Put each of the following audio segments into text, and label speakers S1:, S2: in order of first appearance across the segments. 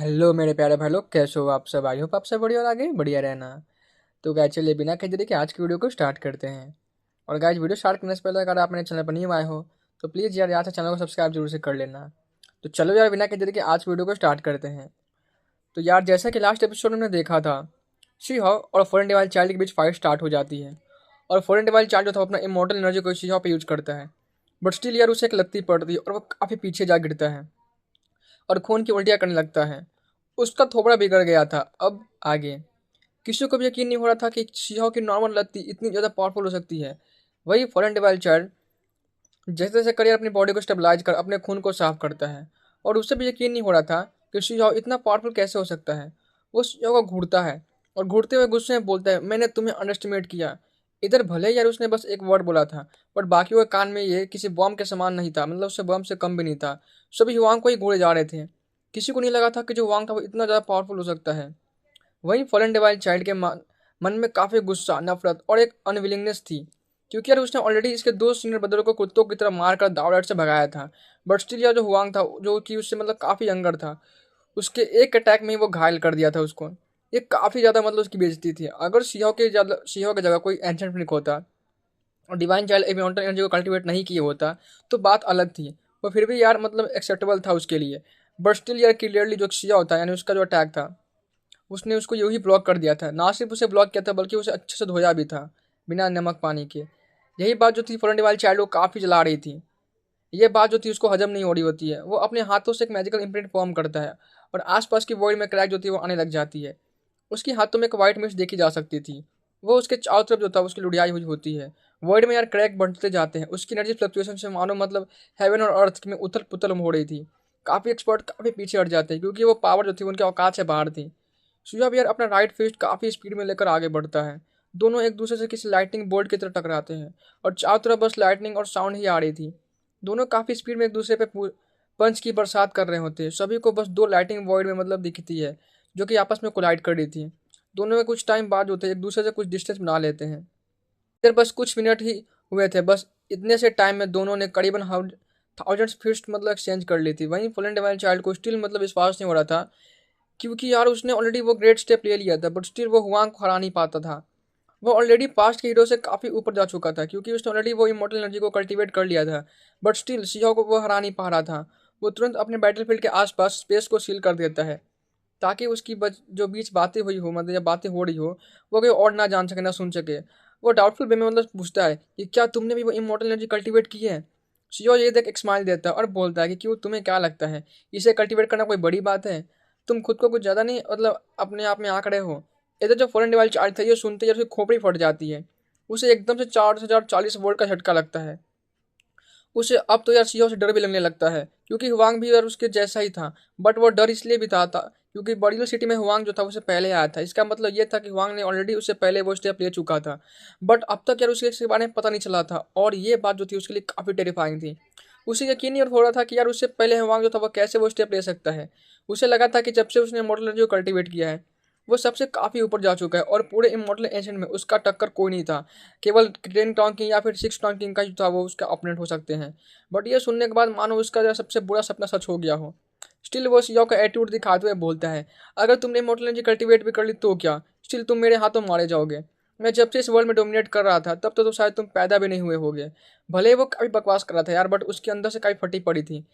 S1: Hello मेरे प्यारे भाई लोग, कैसे हो आप सब? आई होप आप सब बढ़िया और आगे बढ़िया रहना। तो गाइस चलिए बिना कहे देरी के आज की वीडियो को स्टार्ट करते हैं। और गाइस वीडियो स्टार्ट करने से पहले अगर आप मेरे चैनल पर न्यू आए हो तो प्लीज़ यार यहाँ से चैनल को सब्सक्राइब जरूर से कर लेना। तो चलो यार बिना कहे देरी के आज वीडियो को स्टार्ट करते हैं। तो यार जैसा कि लास्ट एपिसोड में हमने देखा था, शी हाओ और फॉरेन डिवाइल चाइल्ड के बीच फाइट स्टार्ट हो जाती है। और फॉरेन डिवाइल चाइल्ड जो था अपना इमोर्टल एनर्जी को शी हाओ पे यूज करता है। बट स्टिल यार उसे एक लगती पड़ती है और वो काफ़ी पीछे जा गिरता है और खून की उल्टियाँ करने लगता है। उसका थोबड़ा बिगड़ गया था। अब आगे किसी को भी यकीन नहीं हो रहा था कि शिहाओ की नॉर्मल लत्ती इतनी ज़्यादा पावरफुल हो सकती है। वही फॉरेन डिवाइल चाइल्ड जैसे जैसे करियर अपनी बॉडी को स्टेबलाइज कर अपने खून को साफ करता है। और उसे भी यकीन नहीं हो रहा था कि शिहाओ इतना पावरफुल कैसे हो सकता है। वो शिहाओ को घूरता है और घूरते हुए गुस्से में बोलता है, मैंने तुम्हें अंडरस्टिमेट किया। इधर भले यार उसने बस एक वर्ड बोला था, बट बाकियों के कान में ये किसी बॉम्ब के समान नहीं था, मतलब उससे बॉम्ब से कम भी नहीं था। सभी हुआंग को ही घूरे जा रहे थे। किसी को नहीं लगा था कि जो हुआंग था वो इतना ज़्यादा पावरफुल हो सकता है। वहीं फॉलन डिवाइन चाइल्ड के मन में काफ़ी गुस्सा, नफरत और एक अनविलिंगनेस थी, क्योंकि यार उसने ऑलरेडी इसके दो सीनियर ब्रदरों को कुत्तों की तरह मारकर दावड़ाट से भगाया था। बट स्टिल यार जो हुआंग था, जो कि उससे मतलब काफ़ी यंगर था, उसके एक अटैक में ही वो घायल कर दिया था उसको। ये काफ़ी ज़्यादा मतलब उसकी बेइज्जती थी। अगर शिहो की जगह कोई एंशंट फिनिक होता और डिवाइन चाइल्ड इमोर्टल एनर्जी को कल्टीवेट नहीं किए होता तो बात अलग थी। वो फिर भी यार मतलब एक्सेप्टेबल था उसके लिए। बट स्टिल यार क्लियरली जो शिया होता है यानी उसका जो अटैक था, उसने उसको यूँ ही ब्लॉक कर दिया था। ना सिर्फ उसे ब्लॉक किया था बल्कि उसे अच्छे से धोया भी था, बिना नमक पानी के। यही बात जो थी फॉरेन वाली चाइल्ड को काफ़ी जला रही थी। ये बात जो थी उसको हजम नहीं हो रही होती है। वो अपने हाथों से एक मैजिकल इम्प्रिंट फॉर्म करता है और आसपास की वॉइड में क्रैक जो थी वो आने लग जाती है। उसके हाथों में एक वाइट मिस्ट देखी जा सकती थी। वो उसके चारों तरफ जो था उसकी लुढ़ियाई हुई होती है। वॉइड में यार क्रैक बढ़ते जाते हैं। उसकी एनर्जी फ्लक्चुएशन से मानो मतलब हेवन और अर्थ में उथल पुथल हो रही थी। काफ़ी एक्सपर्ट काफ़ी पीछे हट जाते हैं क्योंकि वो पावर जो थी उनके औकात से बाहर थी। सुझाव यार अपना राइट फिस्ट काफ़ी स्पीड में लेकर आगे बढ़ता है। दोनों एक दूसरे से किसी लाइटनिंग बोल्ट की तरह टकराते हैं और चारों तरफ बस लाइटनिंग और साउंड ही आ रही थी। दोनों काफ़ी स्पीड में एक दूसरे पे पंच की बरसात कर रहे होते हैं। सभी को बस दो लाइटिंग वॉइड में मतलब दिखती है जो कि आपस में कोलाइड कर रही थी। दोनों में कुछ टाइम बाद होते हैं एक दूसरे से कुछ डिस्टेंस बना लेते हैं। इधर बस कुछ मिनट ही हुए थे। बस इतने से टाइम में दोनों ने करीबन थाउजेंड्स फिस्ट मतलब एक्सचेंज कर ली थी। वहीं फुलन डिवाइन चाइल्ड को स्टिल मतलब विश्वास नहीं हो रहा था, क्योंकि यार उसने ऑलरेडी वो ग्रेट स्टेप ले लिया था। बट स्टिल वो हुआंग को हरा नहीं पाता था। वो ऑलरेडी पास्ट के हीरो से काफ़ी ऊपर जा चुका था क्योंकि उसने ऑलरेडी वो इमोर्टल एनर्जी को कल्टीवेट कर लिया था। बट स्टिल शिहो को वो हरा नहीं पा रहा था। वो तुरंत अपने बैटलफील्ड के आसपास स्पेस को सील कर देता है ताकि उसकी जो बीच बातें हुई हो मतलब या बातें हो रही हो वो कोई और ना जान सके ना सुन सके। वो डाउटफुल वे में मतलब पूछता है कि क्या तुमने भी वो इमोर्टल एनर्जी कल्टीवेट की है। शियो ये देख एक स्माइल देता है और बोलता है कि क्यों, तुम्हें क्या लगता है इसे कल्टीवेट करना कोई बड़ी बात है? तुम खुद को कुछ ज़्यादा नहीं मतलब अपने आप में आंकड़े हो। इधर जो फॉरेन डिवाइस चार्ज था ये सुनते ही उसकी खोपड़ी फट जाती है। उसे एकदम से 4040 वोल्ट का झटका लगता है। उसे अब तो यार सियाओ से डर भी लगने लगता है क्योंकि हुआंग भी यार उसके जैसा ही था। बट वो डर इसलिए भी था क्योंकि बड़ीलो सिटी में हुआंग जो था उसे पहले आया था। इसका मतलब ये था कि हुआंग ने ऑलरेडी उससे पहले वो स्टेप ले चुका था। बट अब तक यार उसे इसके बारे में पता नहीं चला था और ये बात जो थी उसके लिए काफ़ी टेरिफाइंग थी। उसे यकीन नहीं हो रहा था कि यार उससे पहले हुआंग जो था वो कैसे वो स्टेप ले सकता है। उसे लगा था कि जब से उसने मॉडल एनर्जी को कल्टीवेट किया है वो सबसे काफ़ी ऊपर जा चुका है और पूरे इमोर्टल एजेंट में उसका टक्कर कोई नहीं था। केवल 10 टॉन्किंग या फिर 6 टॉन्किंग का जो था वो उसका ओपोनेंट हो सकते हैं। बट ये सुनने के बाद मानो उसका जो सबसे बुरा सपना सच हो गया हो। स्टिल वो सियाओ का एटीट्यूड दिखाते हुए बोलता है, अगर तुमने इमोर्टल एनर्जी कल्टीवेट भी कर ली तो क्या, स्टिल तुम मेरे हाथों मारे जाओगे। मैं जब से इस वर्ल्ड में डोमिनेट कर रहा था तब तो शायद तुम पैदा भी नहीं हुए होगे। भले ही वो काफ़ी बकवास कर रहा था यार, बट उसके अंदर से काफ़ी फटी पड़ी थी।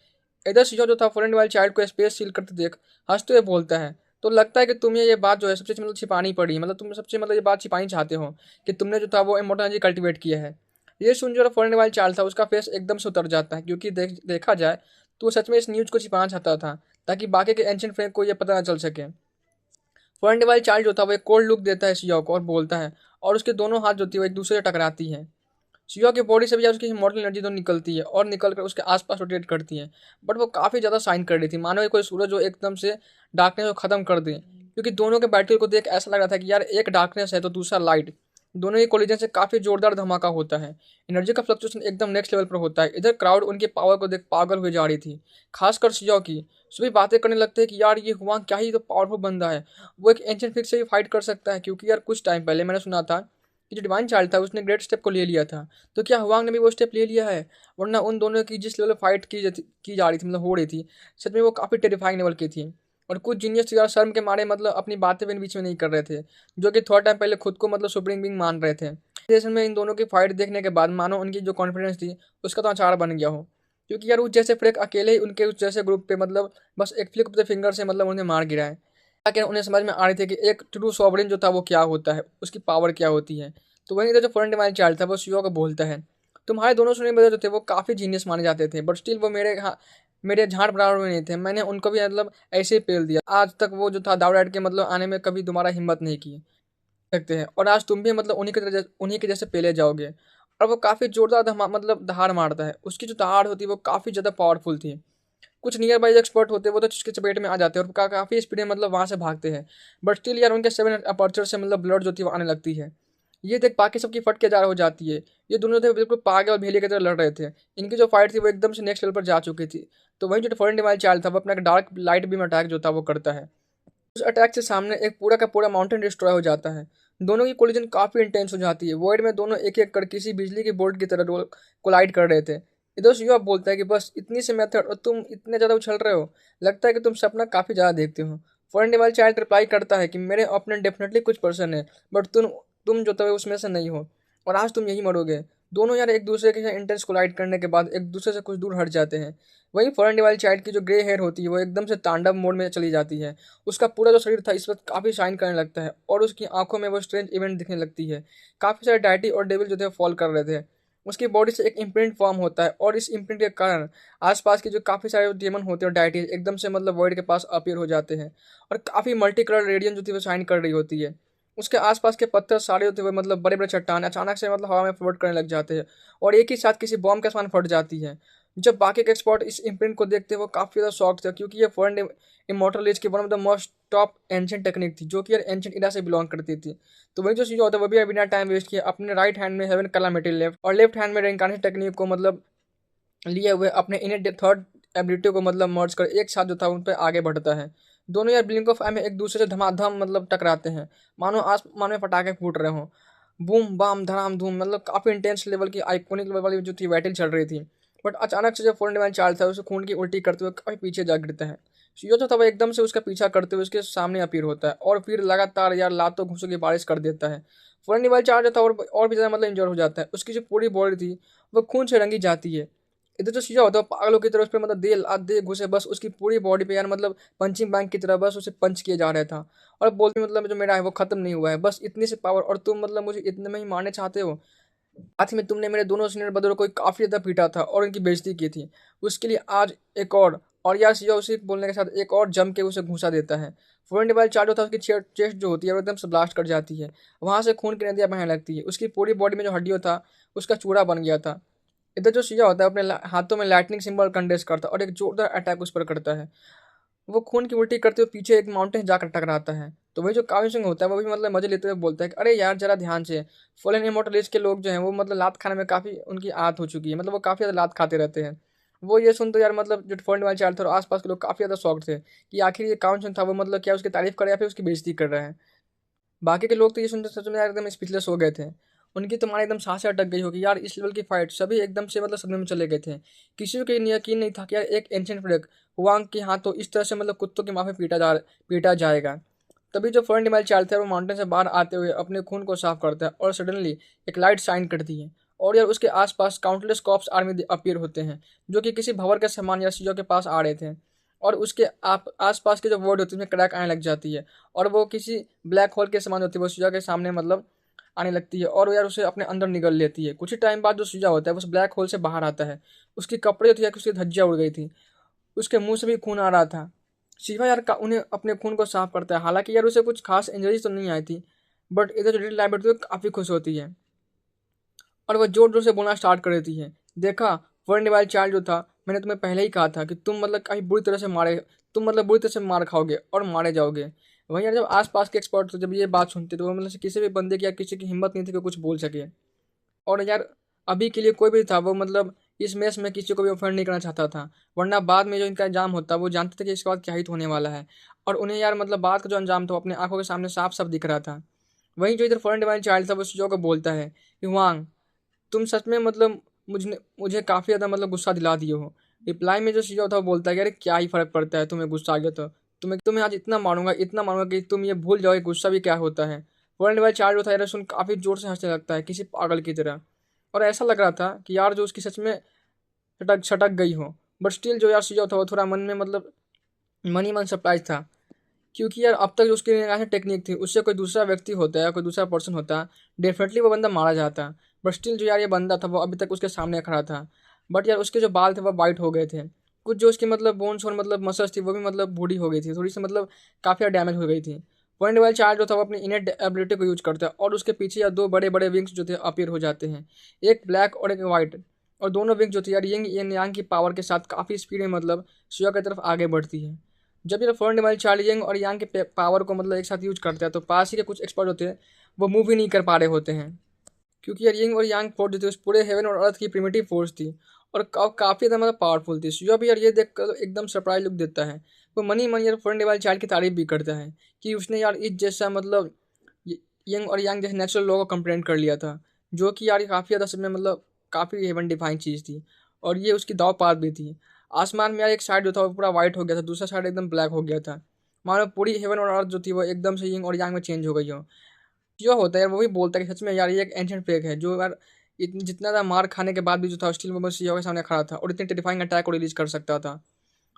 S1: इधर सियाओ जो था फॉरेन वाले चाइल्ड को स्पेस सील करते देख हंसते हुए बोलता है, तो लगता है कि तुम्हें ये बात जो है सबसे मतलब छिपानी पड़ी, मतलब तुम सबसे मतलब ये बात छिपानी चाहते हो कि तुमने जो था वो इमोर्टल एनर्जी कल्टीवेट किया है। ये सुन जो फॉरेन वाला चाल था उसका फेस एकदम से उतर जाता है क्योंकि देखा जाए तो वो सच में इस न्यूज़ को छिपाना चाहता था ताकि बाकी के एंशियंट फ्रेंड को ये पता ना चल सके। फॉरेन वाला चाल जो था वो एक कोल्ड लुक देता है शियो को और बोलता है, और उसके दोनों हाथ जो थी वो एक दूसरे से टकराती हैं। शियो की बॉडी से भी यार उसकी इमॉर्टल एनर्जी तो निकलती है और निकल कर उसके आसपास रोटेट करती है। बट वो काफ़ी ज़्यादा शाइन कर रही थी, मानो ये कोई सूरज जो एकदम से डार्कनेस को ख़त्म कर दे, क्योंकि दोनों के बैटल को देख ऐसा लग रहा था कि यार एक डार्कनेस है तो दूसरा लाइट। दोनों ही कोलिजन से काफ़ी जोरदार धमाका होता है। एनर्जी का फ्लक्चुएशन एकदम नेक्स्ट लेवल पर होता है। इधर क्राउड उनके पावर को देख पागल हुए जा रही थी, खासकर शियो की। सभी बातें करने लगते हैं कि यार ये हुआ क्या ही तो पावरफुल बंदा है, वो एक एंशिएंट फिक्स से भी फाइट कर सकता है। क्योंकि यार कुछ टाइम पहले मैंने सुना था कि जो डिवाइन चाइल्ड था उसने ग्रेट स्टेप को ले लिया था। तो क्या हुआंग ने भी वो स्टेप ले लिया है? वरना उन दोनों की जिस लेवल फाइट की जा रही थी मतलब हो रही थी, सच में वो काफ़ी टेरिफाइंग लेवल की थी। और कुछ जीनियस यार शर्म के मारे मतलब अपनी बातें भी बीच में नहीं कर रहे थे, जो कि थोड़ा टाइम पहले खुद को मतलब सुप्रीम बिंग मान रहे थे। सेशन में इन दोनों की फाइट देखने के बाद मानो उनकी जो कॉन्फिडेंस थी उसका तो अचार बन गया हो, क्योंकि यार उस जैसे फ्रेक अकेले ही उनके उस जैसे ग्रुप पे मतलब बस एक फ्लिक ऑफ द फिंगर से मतलब उन्हें मार गिराए, ताकि उन्हें समझ में आ रही थी कि एक ट्रू सॉवरेन जो था वो क्या होता है, उसकी पावर क्या होती है। तो वहीं इधर जो फॉरेन डिवाइन चाइल्ड था वो शिवा को बोलता है, तुम्हारे दोनों सुनने बदल जो थे वो काफ़ी जीनियस माने जाते थे, बट स्टिल वो मेरे झाड़ बराबर में नहीं थे। मैंने उनको भी मतलब ऐसे ही पेल दिया। आज तक वो जो था दावराट के मतलब आने में कभी दोबारा हिम्मत नहीं की सकते हैं, और आज तुम भी मतलब उन्हीं के जैसे पेले जाओगे। और वो काफ़ी जोरदार मतलब दहाड़ मारता है। उसकी जो दहाड़ होती है वो काफ़ी ज़्यादा पावरफुल थी। कुछ नियर बाई एक्सपर्ट होते हैं वो तो उसके चपेट में आ जाते हैं और काफ़ी स्पीड में मतलब वहाँ से भागते हैं, बट स्टिल यार उनके 7 अपर्चर से मतलब ब्लड जो थी वो आने लगती है। ये देख बाकी सबकी फट के जार हो जाती है। ये दोनों थे बिल्कुल पागल और भेड़िए की तरह लड़ रहे थे। इनकी जो फाइट थी वो एकदम से नेक्स्ट लेवल पर जा चुकी थी। तो वहीं जो फॉरेन डिवाइल चाइल्ड था वो अपना डार्क लाइट बीम अटैक जो था वो करता है। उस अटैक से सामने एक पूरा का पूरा माउंटेन डिस्ट्रॉय हो जाता है। दोनों की कोलिजन काफ़ी इंटेंस हो जाती है। वॉइड में दोनों एक एक कर किसी बिजली की बोल्ट की तरह कोलाइड कर रहे थे। इधर से युवा बोलता है कि बस इतनी सी मेथड और तुम इतने ज़्यादा उछल रहे हो, लगता है कि तुम सपना काफ़ी ज़्यादा देखते हो। फॉरेन डिवाइल चाइल्ड रिप्लाई करता है कि मेरे ओपोनेंट डेफिनेटली कुछ पर्सन है, बट तुम जो थे उसमें से नहीं हो, और आज तुम यही मरोगे। दोनों यार एक दूसरे के साथ इंटेंस कोलाइड करने के बाद एक दूसरे से कुछ दूर हट जाते हैं। वहीं फॉरेन डिवाइल चाइल्ड की जो ग्रे हेयर होती है वो एकदम से तांडव मोड में चली जाती है। उसका पूरा जो शरीर था इस वक्त काफ़ी शाइन करने लगता है और उसकी आंखों में वो स्ट्रेंज इवेंट दिखने लगती है। काफ़ी सारे डायटी और डेविल जो थे फॉल कर रहे थे। उसकी बॉडी से एक इम्प्रिंट फॉर्म होता है और इस इम्प्रिंट के कारण आसपास के जो काफ़ी सारे डेमन होते हैं और डायटी एकदम से मतलब वर्ल्ड के पास अपीयर हो जाते हैं, और काफ़ी मल्टी कलर रेडियन जो थी वो शाइन कर रही होती है। उसके आसपास के पत्थर सारे होते हुए मतलब बड़े बड़े चट्टान अचानक से मतलब हवा में फ्लोट करने लग जाते हैं और एक ही साथ किसी बॉम्ब के समान फट जाती है। जब बाकी के एक्सपर्ट इस इम्प्रिंट को देखते हैं वो काफ़ी ज़्यादा शॉक थे, क्योंकि ये फॉरेन इमोर्टल एज की one of the most top ancient technique थी, जो कि यार एंशिएंट इरा से बिलोंग करती थी। तो वही जो चीज़ होता है वो भी बिना टाइम वेस्ट किए अपने राइट हैंड में हेवन कलामिटी लेफ्ट और लेफ्ट हैंड में रेइनकार्नेशन टेक्निक को मतलब लिए हुए अपने इन्हें थर्ड एबिलिटी को मतलब मर्ज कर एक साथ जो था उन पर आगे बढ़ता है। दोनों यार ब्लिंक ऑफ आई में एक दूसरे से धमाधम मतलब टकराते हैं, मानो आसमान में पटाखे फूट रहे हों। बूम बाम धड़ाम धूम मतलब काफ़ी इंटेंस लेवल की आइकोनिक लेवल वाली जो थी बैटल चल रही थी। बट अचानक से जो फोन डिवाइन चार्ज था उसे खून की उल्टी करते हुए काफ़ी पीछे जा गिरता है। शियो जो था वह एकदम से उसका पीछा करते हुए उसके सामने अपीयर होता है और फिर लगातार यार लातों घूसों की बारिश कर देता है। फोन डिवाइन चार्ज था और भी ज़्यादा मतलब इंजर हो जाता है। उसकी जो पूरी बॉडी थी वह खून से रंगी जाती है। इधर जो शीशा होता है वो पागलों की तरह उस पर मतलब दे लात दे घुसे, बस उसकी पूरी बॉडी पे यार मतलब पंचिंग बैग की तरह बस उसे पंच किया जा रहा था। और बोलते मतलब जो मेरा है वो खत्म नहीं हुआ है, बस इतनी सी पावर और तुम मतलब मुझे इतने में ही मारने चाहते हो। साथ ही में तुमने मेरे दोनों सीनियर ब्रदरों को काफ़ी ज़्यादा पीटा था और उनकी बेइज्जती की थी। उसके लिए आज एक और यार सिया उसी बोलने के साथ एक और जम के उसे घूसा देता है। फॉरेन डिवाइल चार्ज होता है उसकी चेस्ट जो होती है वो एकदम से ब्लास्ट कर जाती है। वहाँ से खून की नदियाँ बहने लगती है। उसकी पूरी बॉडी में जो हड्डियों था उसका चूड़ा बन गया था। इधर जो सिया होता है अपने हाथों में लाइटनिंग सिंबल कंडेंस करता है और एक जोरदार अटैक उस पर करता है। वो खून की उल्टी करते हुए पीछे एक माउंटेन जाकर टकराता है। तो वही जो कावी सिंह होता है वो भी मतलब मजे लेते हुए बोलता है कि अरे यार जरा ध्यान से। फॉलन इमोर्टल एज के लोग जो हैं वो मतलब लात खाने में काफ़ी उनकी आदत हो चुकी है, मतलब वो काफ़ी ज़्यादा लात खाते रहते हैं। वो ये सुन तो यार मतलब जो फॉलन वाले चाल थे और आसपास के लोग काफ़ी ज़्यादा शौक थे कि आखिर ये काउन सिंह था वो मतलब क्या उसकी तारीफ करे या फिर उसकी बेइज्जती कर रहा है। बाकी के लोग तो ये सुनते सच में यार एकदम स्पीचलेस हो गए थे। उनकी तो मानो एकदम सांसें अटक गई होगी यार, इस लेवल की फाइट सभी एकदम से मतलब सदमे में चले गए थे। किसी को ये यकीन नहीं था कि यार एक एंशिएंट प्लेग हुआंग के हाथों इस तरह से मतलब कुत्तों की माफी पीटा जाएगा। तभी जो फर्न डिमाइल चालता है वो माउंटेन से बाहर आते हुए अपने खून को साफ करता है और सडनली एक लाइट शाइन करती है और यार उसके आसपास काउंटलेस कॉप्स आर्मी अपीयर होते हैं, जो कि किसी भंवर के समान या सीजो के पास आ रहे थे। और उसके आसपास के जो वर्ड होती है उसमें क्रैक आने लग जाती है और वो किसी ब्लैक होल के समान होती है, वो सीजा के सामने मतलब आने लगती है और वो यार उसे अपने अंदर निगल लेती है। कुछ ही टाइम बाद जो सीजा होता है वो उस ब्लैक होल से बाहर आता है। उसके कपड़े जो थे उसकी धज्जियाँ उड़ गई थी, उसके मुंह से भी खून आ रहा था। शिवा यार का उन्हें अपने खून को साफ करता है। हालांकि यार उसे कुछ खास इंजरीज तो नहीं आई थी, बट इधर जो लिटिल लाइब्रेरी तो काफ़ी खुश होती है और वह जोर जोर से बोलना स्टार्ट कर देती है। देखा वर्ण वाले चाइल्ड जो था, मैंने तुम्हें पहले ही कहा था कि तुम मतलब बुरी तरह से मार खाओगे और मारे जाओगे। वहीं यार जब आसपास के एक्सपर्ट जब ये बात सुनते तो वो मतलब किसी भी बंदे की या किसी की हिम्मत नहीं थी कि कुछ बोल सके। और यार अभी के लिए कोई भी था वो मतलब इस मैच में किसी को भी ऑफेंड नहीं करना चाहता था, वरना बाद में जो इनका अंजाम होता वो जानते थे कि इसके बाद क्या हित होने वाला है। और उन्हें यार मतलब बाद का जो अंजाम था वो अपने आंखों के सामने साफ साफ दिख रहा था। वहीं जो इधर फॉरेन डिवाइन चाइल्ड था वो जो को बोलता है कि वांग, तुम सच में मतलब मुझे मुझे काफ़ी ज़्यादा मतलब गुस्सा दिला दिए हो। रिप्लाई में जो सीजो था वो बोलता है कि अरे क्या ही फ़र्क पड़ता है, तुम्हें गुस्सा आ गया तो तुम्हें आज इतना मारूंगा कि तुम ये भूल जाओ कि गुस्सा भी क्या होता है। वर्ल्ड वाइड चार्ज होता है यार, सुन काफ़ी जोर से हंसने लगता है किसी पागल की तरह। और ऐसा लग रहा था कि यार जो उसकी सच में छटक छटक गई हो। बट स्टिल जो यार सीजा था वो थोड़ा मन में मतलब मन ही मन सरप्राइज था, क्योंकि यार अब तक जो उसकी निगाहें टेक्निक थी उससे कोई दूसरा व्यक्ति होता है, कोई दूसरा पर्सन होता, डेफिनेटली वो बंदा मारा जाता। बट स्टिल जो यार ये बंदा था वो अभी तक उसके सामने खड़ा था। बट यार उसके जो बाल थे वो वाइट हो गए थे, कुछ जो उसकी मतलब बोन्स और मतलब मसल्स थी वो भी मतलब बूढ़ी हो गई थी, थोड़ी सी मतलब काफ़ी डैमेज हो गई थी। पॉइंट वाइल चार्ज जो था वो अपनी इनेट एबिलिटी को यूज करता है और उसके पीछे यार दो बड़े बड़े विंग्स जो थे अपीयर हो जाते हैं, एक ब्लैक और एक वाइट। और दोनों विंग जो थी यार यंग यांग की पावर के साथ काफ़ी स्पीड में मतलब शिवा की तरफ आगे बढ़ती है। जब ये फर्स्ट वाइल चार्ज यंग और यांग के पावर को मतलब एक साथ यूज करता है तो पास ही के कुछ एक्सपर्ट होते हैं वो मूव ही नहीं कर पा रहे होते हैं, क्योंकि यार यंग और यांग फोर्स जो थी उस पूरे हेवन और अर्थ की प्रिमिटिव फोर्स थी और काफ़ी ज़्यादा मतलब पावरफुल थी। शिवा भी यार ये देख कर एकदम सरप्राइज लुक देता है। वो मनी मन यार फर्स्ट वाइल चार्ज की तारीफ भी करता है कि उसने यार इस जैसा मतलब यंग और यांग जैसे नेचुरल लॉ को कंप्लेंट कर लिया था, जो कि यार काफ़ी ज़्यादा समय मतलब काफ़ी हेवन डिफाइंग चीज़ थी। और ये उसकी दाव पात भी थी। आसमान में यार एक साइड जो था वो पूरा वाइट हो गया था, दूसरा साइड एकदम ब्लैक हो गया था, मानो पूरी हेवन और अर्थ जो थी वो एकदम से यंग और यांग में चेंज हो गई हो। जो होता है यार वो भी बोलता है कि सच में यार ये एक एंशिएंट फेक है, जो यार इतनी जितना ज़्यादा मार खाने के बाद भी जो था स्टील वो बस सीजा के सामने खड़ा था और इतने टेरिफाइंग अटैक को रिलीज कर सकता था।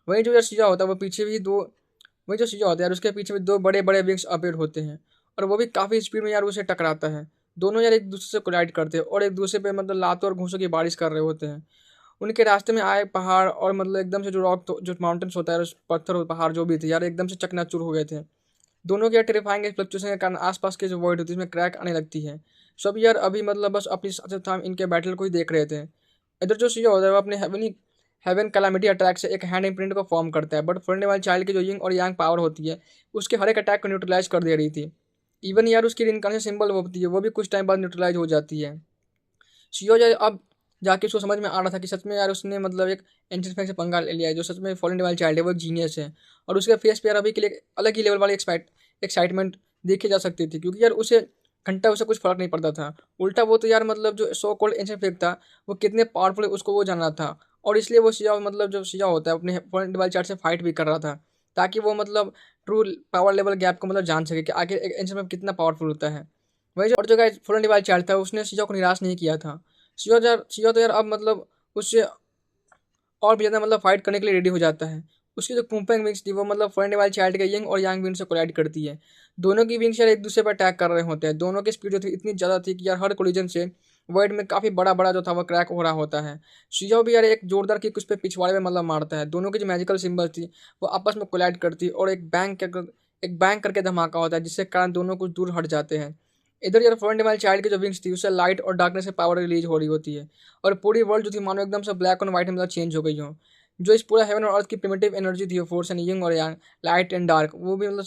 S1: वहीं जो यार सीजा होता है वो पीछे भी दो वही जो सीजा होता है यार उसके पीछे भी दो बड़े बड़े विंग्स अपीयर होते हैं और वो भी काफ़ी स्पीड में यार उसे टकराता है। दोनों यार एक दूसरे से कोलाइड करते हैं और एक दूसरे पे मतलब लातों और घूंसों की बारिश कर रहे होते हैं। उनके रास्ते में आए पहाड़ और मतलब एकदम से जो रॉक जो माउंटेन्स होता है, पत्थर और पहाड़ जो भी थे यार एकदम से चकनाचूर हो गए थे। दोनों के यार टेरिफाइंग फ्लक्चुएशन के कारण आसपास के जो वर्ल्ड होती है इसमें क्रैक आने लगती है। सब यार अभी मतलब बस अपनी टाइम इनके बैटल को ही देख रहे थे। इधर जो सीजा होता है वो अपने हेवन कैलामिटी अटैक से एक हैंड इम्प्रिंट को फॉर्म करता है, बट फुलने वाले चाइल्ड की जो यिंग और यांग पावर होती है उसके हर एक अटैक को न्यूट्रलाइज कर दे रही थी। इवन यार उसकी रिनकार्नेशन सिंबल होती है वो भी कुछ टाइम बाद न्यूट्रलाइज हो जाती है। शियो जो अब जाके उसको समझ में आ रहा था कि सच में यार उसने मतलब एक एंशिएंट फेंग से पंगा ले लिया है, जो सच में फॉलन डिवाइन चाइल्ड है वो एक जीनियस है। और उसके फेस पे यार अभी के लिए अलग ही लेवल वाली एक्साइटमेंट देखी जा सकती थी, क्योंकि यार उसे घंटा उसे कुछ फर्क नहीं पड़ता था। उल्टा वो तो यार मतलब जो सो कॉल्ड एंशिएंट फेंग था वो कितने पावरफुल है उसको वो जानना था। और इसलिए वो शिया मतलब जो शिया होता है अपने फॉलन डिवाइन चाइल्ड से फाइट भी कर रहा था, ताकि वो मतलब ट्रू पावर लेवल गैप को मतलब जान सके कि आखिर एक एंशिएंट फेंग कितना पावरफुल होता है। वही जो और जो गाइस फॉलन डिवाइन चाइल्ड था उसने शिया को निराश नहीं किया था। शिवा तो यार अब मतलब उससे और भी ज़्यादा मतलब फाइट करने के लिए रेडी हो जाता है। उसकी जो कुंपेंग विंग्स थी वो मतलब फर्स्ट वाइल्ड चाइल्ड के यंग और यांग विंग से कोलाइड करती है। दोनों की विंग्स यार एक दूसरे पर अटैक कर रहे होते हैं। दोनों की स्पीड जो थी इतनी ज़्यादा थी कि यार हर कोलिजन से वर्ल्ड में काफ़ी बड़ा बड़ा जो था वो क्रैक हो रहा होता है। शिजा भी यार एक जोरदार किक उस पर पिछवाड़े में मतलब मारता है। दोनों की जो मैजिकल सिंबल थी वो आपस में कोलाइड करती और एक बैंक करके धमाका होता है, जिससे कारण दोनों कुछ दूर हट जाते हैं। इधर यार फर्स्ट वाइल्ड चाइल्ड की जो विंग्स थी उससे लाइट और डार्कनेस से पावर रिलीज हो रही होती है और पूरी वर्ल्ड जो थी मानो एकदम से ब्लैक एंड व्हाइट में मतलब चेंज हो गई हो। जो इस पूरा हेवन और अर्थ की प्रिमिटिव एनर्जी थी, फोर्स एंड यंग और यांग, लाइट एंड डार्क, वो भी मतलब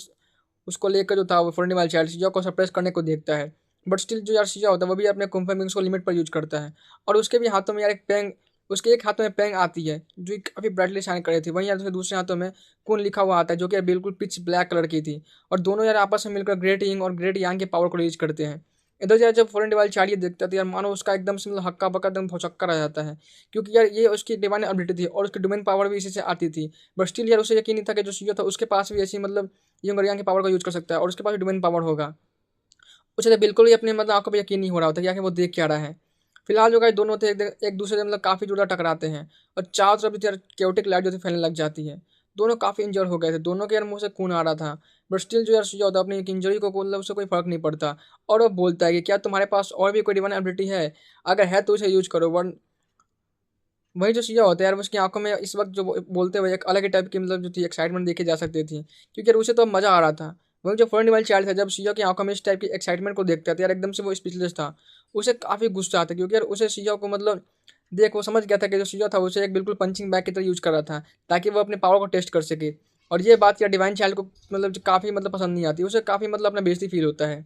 S1: उसको लेकर जो था वो फर्स्ट वाइल्ड चाइल्ड सीजा को सप्रेस करने को देखता है। बट स्टिल जो यार सीजा होता है वो भी अपने कुंफे विंग्स को लिमिट पर यूज करता है। और उसके भी हाथों में यार एक पेंग उसके एक हाथों में पेंग आती है जो काफ़ी ब्राइटली शाइन कर रही थी, वहीं यार उसके दूसरे हाथों में कून लिखा हुआ आता है जो कि यार बिल्कुल पिच ब्लैक कलर की थी। और दोनों यार आपस में मिलकर ग्रेट यंग और ग्रेट यांग की पावर को रिलीज करते हैं। इधर यार जब फॉरेन डिवाइल चार्ली देखता था यार मानो उसका एकदम से मतलब हक्का बक्का एकदम भौचक्का रह जाता है, क्योंकि यार ये उसकी डिवाइन एबिलिटी थी और उसकी डोमेन पावर भी इसी से आती थी। बट स्टिल यार उसे यकीन नहीं था कि जो सीईओ था उसके पास भी ऐसी मतलब यंग और यांग की पावर का यूज कर सकता है और उसके पास भी डोमेन पावर होगा। उसे तो बिल्कुल ही अपने मतलब आंखों पर यकीन नहीं हो रहा होता कि आखिर वो देख क्या रहा है। फिलहाल जो गाइस दोनों थे एक दूसरे से मतलब काफ़ी जोरदार टकराते हैं और चारों तरफ जो केओटिक लाइट जो थी फैलने लग जाती है। दोनों काफ़ी इंजर हो गए थे, दोनों के यार मुंह से खून आ रहा था। बट स्टिल जो यार सुझाव होता है अपनी एक इंजरी को मतलब उससे कोई फर्क नहीं पड़ता। और वो बोलता है कि क्या तुम्हारे पास और भी कोई डिवाइन एबिलिटी है, अगर है तो उसे यूज करो। वन वही जो चीज़ें होते हैं यार उसकी आंखों में इस वक्त जो बोलते हुए एक अलग ही टाइप की मतलब जो थी एक्साइटमेंट देखी जा सकती थी, क्योंकि यार उसे तो अब मज़ा आ रहा था। वही जो फर्स्ट वाइल्ड चाइल्ड था जब सीजा की आंखों में इस टाइप की एक्साइटमेंट को देखता था यार एकदम से वो स्पीचलेस था। उसे काफ़ी गुस्सा आता, क्योंकि यार उसे सीजा को मतलब देख वो समझ गया था कि जो सीजा था उसे एक बिल्कुल पंचिंग बैग की तरह यूज कर रहा था, ताकि वो अपने पावर को टेस्ट कर सके। और ये बात यार डिवाइन चाइल्ड को मतलब काफ़ी मतलब पसंद नहीं आती, उसे काफ़ी मतलब अपना बेइज्जती फील होता है।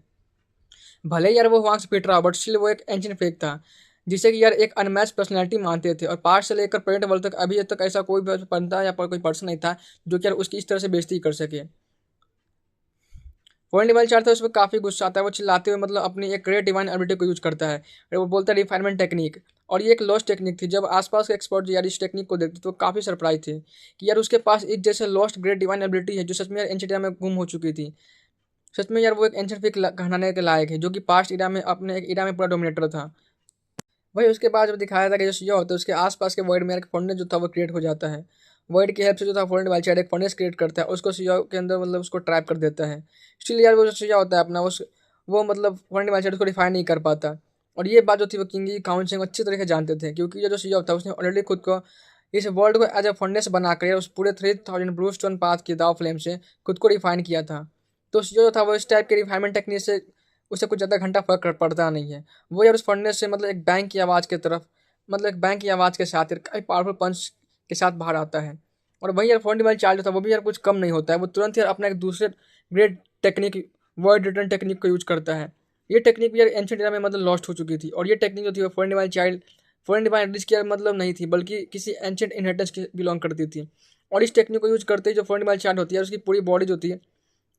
S1: भले ही यार वो वहाँ से पिट रहा बट स्टिल वो एक एंशिएंट फेक था, जिसे कि यार एक अनमैच पर्सनैलिटी मानते थे। और पास्ट से लेकर प्रेजेंट वर्ल्ड तक अभी तक ऐसा कोई बनता या कोई पर्सन नहीं था जो कि यार उसकी इस तरह से बेइज्जती कर सके। फॉरेन डिवाइन चाहता है उस पर काफ़ी गुस्सा आता है, वो चिल्लाते हुए मतलब अपनी एक ग्रेट डिवाइन एबिलिटी को यूज करता है और वो बोलता है रिफाइनमेंट टेक्निक। और ये एक लॉस्ट टेक्निक थी। जब आसपास के एक्सपर्ट यार इस टेक्निक को देखते तो काफ़ी सरप्राइज थे कि यार उसके पास एक जैसे लॉस्ट ग्रेट डिवाइन एबिलिटी है जो सच में यार एंशिएंट एरा में गुम हो चुकी थी। सच में यार वो एक एंशिएंट फिक कहलाने के लायक है, जो कि पास्ट इरा में अपने एक इरा में पूरा डोमिनेटर था। वही उसके बाद जब दिखाया था कि जो सिया होता है उसके आसपास के वर्ल्ड में यार एक फंडनेस जो था वो क्रिएट हो जाता है। वर्ड की हेल्प से जो था फोल्ड वाइल्ड एक फंडनेस क्रिएट करता है, उसको सिया के अंदर मतलब उसको ट्रैप कर देता है। स्टिल यार वो जो सिया होता है अपना उस वो मतलब फोल्ड वाइल्ड उसको डिफाइन नहीं कर पाता। और ये बात जो थी वो किंग काउंट सिंह अच्छी तरीके से जानते थे, क्योंकि ये जो सिया होता है उसने ऑलरेडी खुद को इस वर्ल्ड को एज ए फंडनेस बनाकर उस पूरे 3000 ब्लू स्टोन पाथ की दाव फ्लेम से खुद को डिफाइन किया था। तो सिया जो था वो इस टाइप के रिफाइनमेंट टेक्निक से उससे कुछ ज़्यादा घंटा फर्क पड़ता नहीं है। वो यार उस फंडनेस से मतलब एक बैंक की आवाज़ की तरफ मतलब एक बैंक की आवाज़ के साथ काफ़ी पावरफुल पंच के साथ बाहर आता है। और वही यार फोन डिवाइस चार्ज होता है वो भी यार कुछ कम नहीं होता है, वो तुरंत यार अपना एक दूसरे great technique word return technique को यूज करता है। ये टेक्निक भी यार एंशिएंट एरा में मतलब लॉस्ट हो चुकी थी, और ये टेक्निक जो थी वो phone device child phone device at least की मतलब नहीं थी, बल्कि किसी एंशिएंट इनहेरिटेंस की बिलोंग करती थी। और इस टेक्निक को यूज करते ही जो फोन डिवाइस चार्ज होती है उसकी पूरी बॉडी जो थी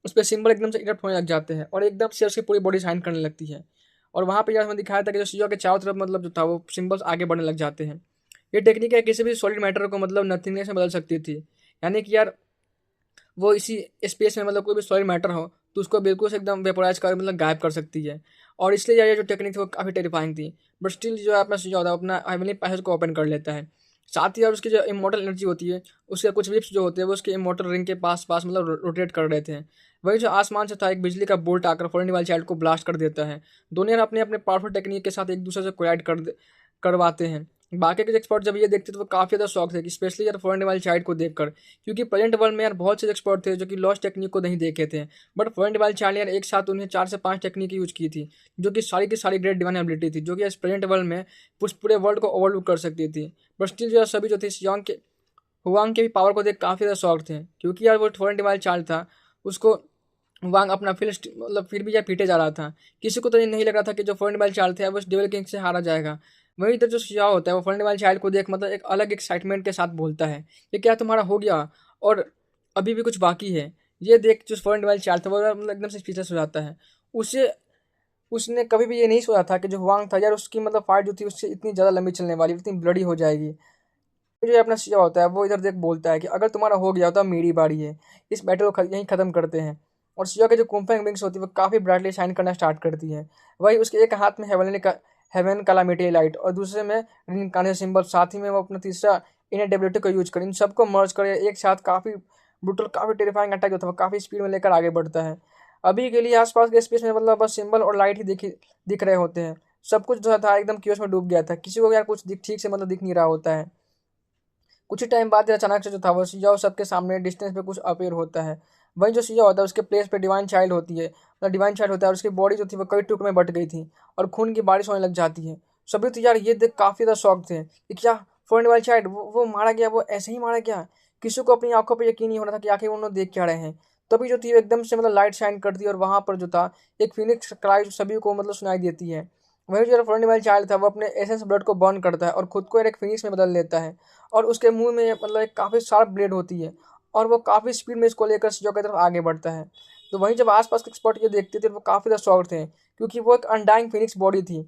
S1: उस पर सिंबल एकदम से इरप्ट होने लग जाते हैं और एकदम से उसकी पूरी बॉडी शाइन करने लगती है। और वहाँ पे यार हमें दिखाया था कि जो सीओ के चारों तरफ मतलब जो था वो सिंबल्स आगे बढ़ने लग जाते हैं। ये टेक्निक है किसी भी सॉलिड मैटर को मतलब नथिंगनेस में बदल सकती थी, यानी कि यार वो इसी स्पेस में मतलब कोई भी सॉलिड मैटर हो तो उसको बिल्कुल से एकदम वेपोराइज कर मतलब गायब कर सकती है। और इसलिए यार ये जो टेक्निक थी वो काफ़ी टेरिफाइंग थी। बट स्टिल जो है अपना सीओ होता है अपना हेवनली पैसेज को ओपन कर लेता है। साथ ही यार उसकी जो इमोर्टल एनर्जी होती है उसके कुछ विप्स जो होते हैं वो उसके इमोर्टल रिंग के पास पास मतलब रोटेट कर रहे थे। वही जो आसमान से था एक बिजली का बोल्ट आकर फोड़ने वाले चाइल्ड को ब्लास्ट कर देता है। दोनों यार अपने अपने पावरफुल टेक्निक के साथ एक दूसरे से कोलाइड करवाते हैं। बाकी के एक्सपर्ट जब ये देखते तो वो काफ़ी ज़्यादा शौक थे कि स्पेशली यार फोरेन वाइल्ड चाइल्ड को देखकर, क्योंकि प्रेजेंट वर्ल्ड में यार बहुत से एक्सपर्ट थे जो कि लॉस्ट टेक्निक को नहीं देखे थे। बट फोरेन वाइल्ड चाइल्ड यार एक साथ उन्हें 4 से 5 टेक्निक यूज की थी, जो कि सारी की सारी ग्रेट डिवाइन एबिलिटी थी, जो कि इस प्रेजेंट वर्ल्ड में उस पूरे वर्ल्ड को ओवरलुक कर सकती थी। बट स्टिल जो है सभी जो थे सियांग के हुआंग के भी पावर को देख काफ़ी ज़्यादा शौक थे, क्योंकि यार वो फोरेन वाइल्ड चाइल्ड था उसको वांग अपना मतलब फिर भी यार पीटे जा रहा था। किसी को तो ये नहीं लग रहा था कि जो फोरेन वाइल्ड चाइल्ड था वो उस डेविल किंग से हारा जाएगा। वहीं इधर जो शिया होता है वो फलने वाले चाइल्ड को देख मतलब एक अलग एक्साइटमेंट के साथ बोलता है कि क्या तुम्हारा हो गया और अभी भी कुछ बाकी है। ये देख जो फलने वाले चाइल्ड था वो मतलब एकदम से स्पीचलेस हो जाता है। उसे उसने कभी भी ये नहीं सोचा था कि जो हुआंग था यार उसकी मतलब फाइट जो थी उससे इतनी ज़्यादा लंबी चलने वाली, इतनी ब्लडी हो जाएगी। जो अपना शिया होता है वो इधर देख बोलता है कि अगर तुम्हारा हो गया तो अब मेरी बारी है, इस बैटल को यहीं ख़त्म करते हैं। और शिया के जो कुंफेंग विंग्स होती है वो काफ़ी ब्राइटली शाइन करना स्टार्ट करती है। वही उसके एक हाथ में हेवन कलामिटी लाइट और दूसरे में रिंग काने सिंबल, साथ ही में वो अपना तीसरा इनर डेबिलिटी को यूज कर इन सबको मर्ज करे एक साथ काफ़ी ब्रूटल काफ़ी टेरिफाइंग अटैक होता है, वो काफ़ी स्पीड में लेकर आगे बढ़ता है। अभी के लिए आसपास के स्पेस में मतलब बस सिंबल और लाइट ही दिख रहे होते हैं। सब कुछ जो था एकदम क्यूस में डूब गया था, किसी को यार कुछ ठीक से मतलब दिख नहीं रहा होता है। कुछ ही टाइम बाद अचानक से जो था वो सिया सबके सामने डिस्टेंस पे कुछ अपीयर होता है। वहीं जो सिया होता है उसके प्लेस पे डिवाइन चाइल्ड होती है, मतलब डिवाइन चाइल्ड होता है और उसकी बॉडी जो थी वो कई टुकड़ों में बट गई थी और खून की बारिश होने लग जाती है। सभी तो यार ये देख काफ़ी ज़्यादा शौक थे कि क्या फॉरेन वाइल्ड चाइल्ड वो मारा गया, वो ऐसे ही मारा गया। किसी को अपनी आंखों पर यकीन नहीं हो रहा था कि आखिर उन्होंने देख क्या रहे हैं। तभी जो थी वो एकदम से मतलब लाइट शाइन करती है और वहाँ पर जो था एक फिनिक्स क्राई सभी को मतलब सुनाई देती है। वही जो फॉरेन वाइल्ड चाइल्ड था वो अपने एसेंस ब्लड को बर्न करता है और खुद को एक फिनिक्स में बदल लेता है। और उसके मुंह में मतलब एक काफ़ी शार्प ब्लेड होती है और वो काफ़ी स्पीड में इसको लेकर सिजो की तरफ आगे बढ़ता है। तो वहीं जब आसपास के एक्सपर्ट ये देखते थे वो काफ़ी ज़्यादा शॉक्ड थे, क्योंकि वो एक अनडाइंग फिनिक्स बॉडी थी।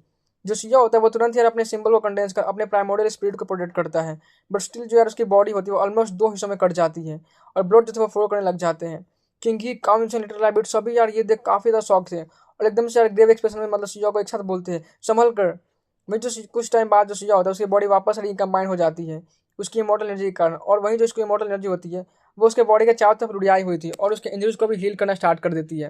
S1: जो सिया होता है वो तुरंत यार अपने सिंबल को कंडेंस कर अपने प्राइमोरियल स्पिरिट को प्रोटेक्ट करता है। बट स्टिल जो यार उसकी बॉडी होती है वो ऑलमोस्ट 2 हिस्सों में कट जाती है और ब्लड जो थे वो फ्लो करने लग जाते हैं। किंगी काउंसिल लिटिल रैबिट सभी यार ये देख काफ़ी ज़्यादा शॉक थे और एकदम से यार ग्रेव एक्सप्रेशन में मतलब सिया को एक साथ बोलते हैं संभल कर। वहीं जो कुछ टाइम बाद जो सिया होता है उसकी बॉडी वापस रिकम्बाइन हो जाती है उसकी इमोर्टल एनर्जी के कारण। और वहीं जो इसकी इमोर्टल एनर्जी होती है वो उसके बॉडी के चारों तरफ रुड़ियाई हुई थी और उसके इंजरीज को भी हील करना स्टार्ट कर देती है।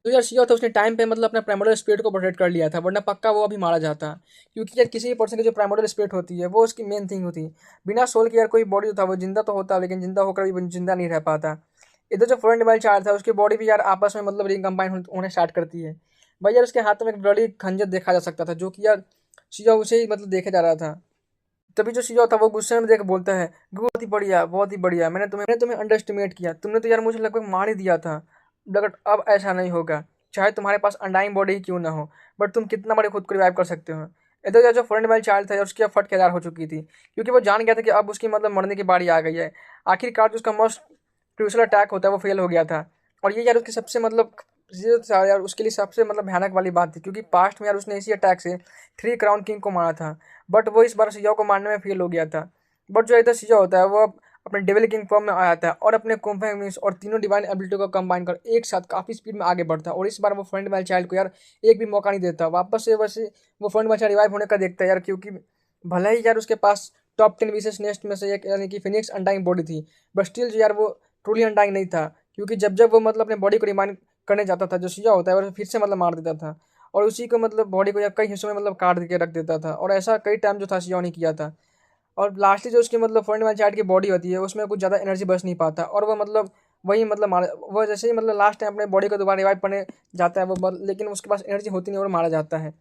S1: तो यार सिया था उसने टाइम पे मतलब अपना प्राइमोरियल स्पिरिट को प्रोटेक्ट कर लिया था, वरना पक्का वो अभी मारा जाता। क्योंकि यार किसी भी पर्सन की जो प्राइमोरियल स्पिरिट होती है वो उसकी मेन थिंग होती है। बिना सोल के यार कोई बॉडी था वो जिंदा तो होता लेकिन जिंदा होकर भी जिंदा नहीं रह पाता। इधर जो फोरेन डिवाइल चार्ज था उसकी बॉडी भी यार आपस में मतलब रिकम्बाइन होने स्टार्ट करती है। भाई यार उसके हाथ में एक बड़ी खंजर देखा जा सकता था, जो कि यार सिया उसे ही मतलब देखे जा रहा था। तभी जो सीईओ था वो गुस्से में देख बोलता है बहुत ही बढ़िया, मैंने तुम्हें अंडर एस्टिमेट किया, तुमने तो यार मुझे लगभग मार ही दिया था। बट अब ऐसा नहीं होगा, चाहे तुम्हारे पास अंडाइन बॉडी ही क्यों ना हो, बट तुम कितना बड़े खुद को रिवाइव कर सकते हो। इधर यार जो फ्रेंड वाइल चाइल्ड था उसकी अब फट के हो चुकी थी, क्योंकि वो जान गया था कि अब उसकी मतलब मरने की बारी आ गई है। आखिरकार जो उसका मोस्ट क्रूशल अटैक होता है वो फेल हो गया था। और ये यार उसकी सबसे मतलब ये था यार उसके लिए सबसे मतलब भयानक वाली बात थी, क्योंकि पास्ट में यार उसने इसी अटैक से 3 क्राउन किंग को मारा था। बट वो इस बार सियाओ को मारने में फेल हो गया था। बट जो इधर सिया होता है वो अब अपने डेविल किंग फॉर्म में आ जाता है और अपने कुंफेंग विंग्स और तीनों डिवाइन एबिलिटी को कंबाइन कर एक साथ काफ़ी स्पीड में आगे बढ़ता है। और इस बार वो फ्रेंड वाइल्ड चाइल्ड को यार एक भी मौका नहीं देता वापस से। वैसे वो फ्रेंड वाइल्ड चाइल्ड रिवाइव होने का देखता है यार, क्योंकि भले ही यार उसके पास टॉप 10 विशेष नेस्ट में से एक यानी कि फिनिक्स अनडाइंग बॉडी थी, बट स्टिल जो यार वो ट्रूली अनडाइंग नहीं था। क्योंकि जब जब वो मतलब अपने बॉडी को रिमाइंड करने जाता था, जो सिया होता है वो फिर से मतलब मार देता था और उसी को मतलब बॉडी को या कई हिस्सों में मतलब काट के रख देता था। और ऐसा कई टाइम जो था सिया ने किया था। और लास्टली जो उसकी मतलब फ्रंट वाली चाइल्ड की बॉडी होती है उसमें कुछ ज़्यादा एनर्जी बच नहीं पाता और वो मतलब वही मतलब मारा वो जैसे ही मतलब लास्ट टाइम अपने बॉडी को दोबारा रिवाइव करने जाता है वो, लेकिन उसके पास एनर्जी होती नहीं और मारा जाता है।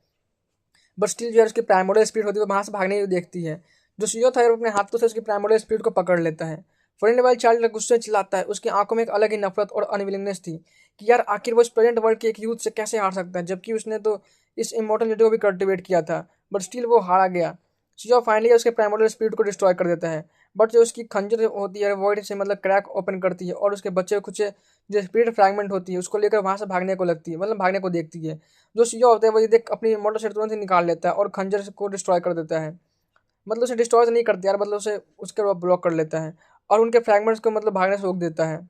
S1: बट स्टिल जो है उसकी प्राइमोरियल स्पीड होती है वो वहाँ से भागने की देखती है। जो सीओ था वो अपने हाथों से उसकी प्राइमोरियल स्पीड को पकड़ लेता है। फ्रेंड वाइल्ड चाइल्ड गुस्से चिल्लाता है, उसकी आंखों में एक अलग ही नफरत और अनविलिंगनेस थी कि यार आखिर वो इस प्रेजेंट वर्ल्ड के एक यूथ से कैसे हार सकता है, जबकि उसने तो इस इमोर्टलिटी को भी कल्टिवेट किया था। बट स्टिल वो हारा गया। सीओ फाइनली उसके प्राइमोरियल स्पीड को डिस्ट्रॉय कर देता है। बट जो उसकी खंजर होती है वॉइड से मतलब क्रैक ओपन करती है और उसके बच्चे कुछ जो स्पिरिट फ्रैगमेंट होती है उसको लेकर वहाँ से भागने को लगती है, मतलब भागने को देखती है। जो सीओ होता है वो ये देख अपनी मोटर से तुरंत ही निकाल लेता है और खंजर को डिस्ट्रॉय कर देता है। मतलब उसे डिस्ट्रॉय नहीं करता यार, मतलब उसे उसके ब्लॉक कर लेता है और उनके फ्रैगमेंट्स को मतलब भागने से रोक देता है।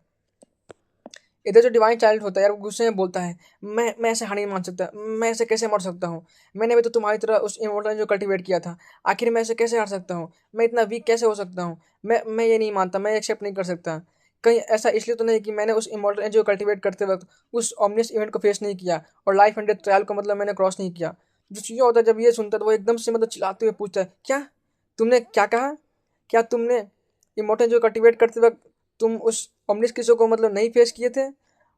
S1: इधर जो डिवाइन चाइल्ड होता है यार वो गुस्से में बोलता है, मैं ऐसे हार नहीं मान सकता, मैं ऐसे कैसे मर सकता हूँ। मैंने भी तो तुम्हारी तरह उस इमोर्टल जो कल्टिवेट किया था, आखिर मैं ऐसे कैसे हार सकता हूँ। मैं इतना वीक कैसे हो सकता हूँ। मैं ये नहीं मानता, मैं एक्सेप्ट नहीं कर सकता। कहीं ऐसा इसलिए तो नहीं कि मैंने उस इमोर्टल जो कल्टिवेट करते वक्त उस ऑमनियस इवेंट को फेस नहीं किया और लाइफ एंड डेथ ट्रायल को मतलब मैंने क्रॉस नहीं किया। जो चीज़ होता है जब ये सुनता है तो वो एकदम से मतलब चिल्लाते हुए पूछता है, क्या तुमने क्या कहा। क्या तुमने इमोर्टल जो कल्टिवेट करते वक्त तुम उस ऑमनियस किसो को मतलब नहीं फेस किए थे।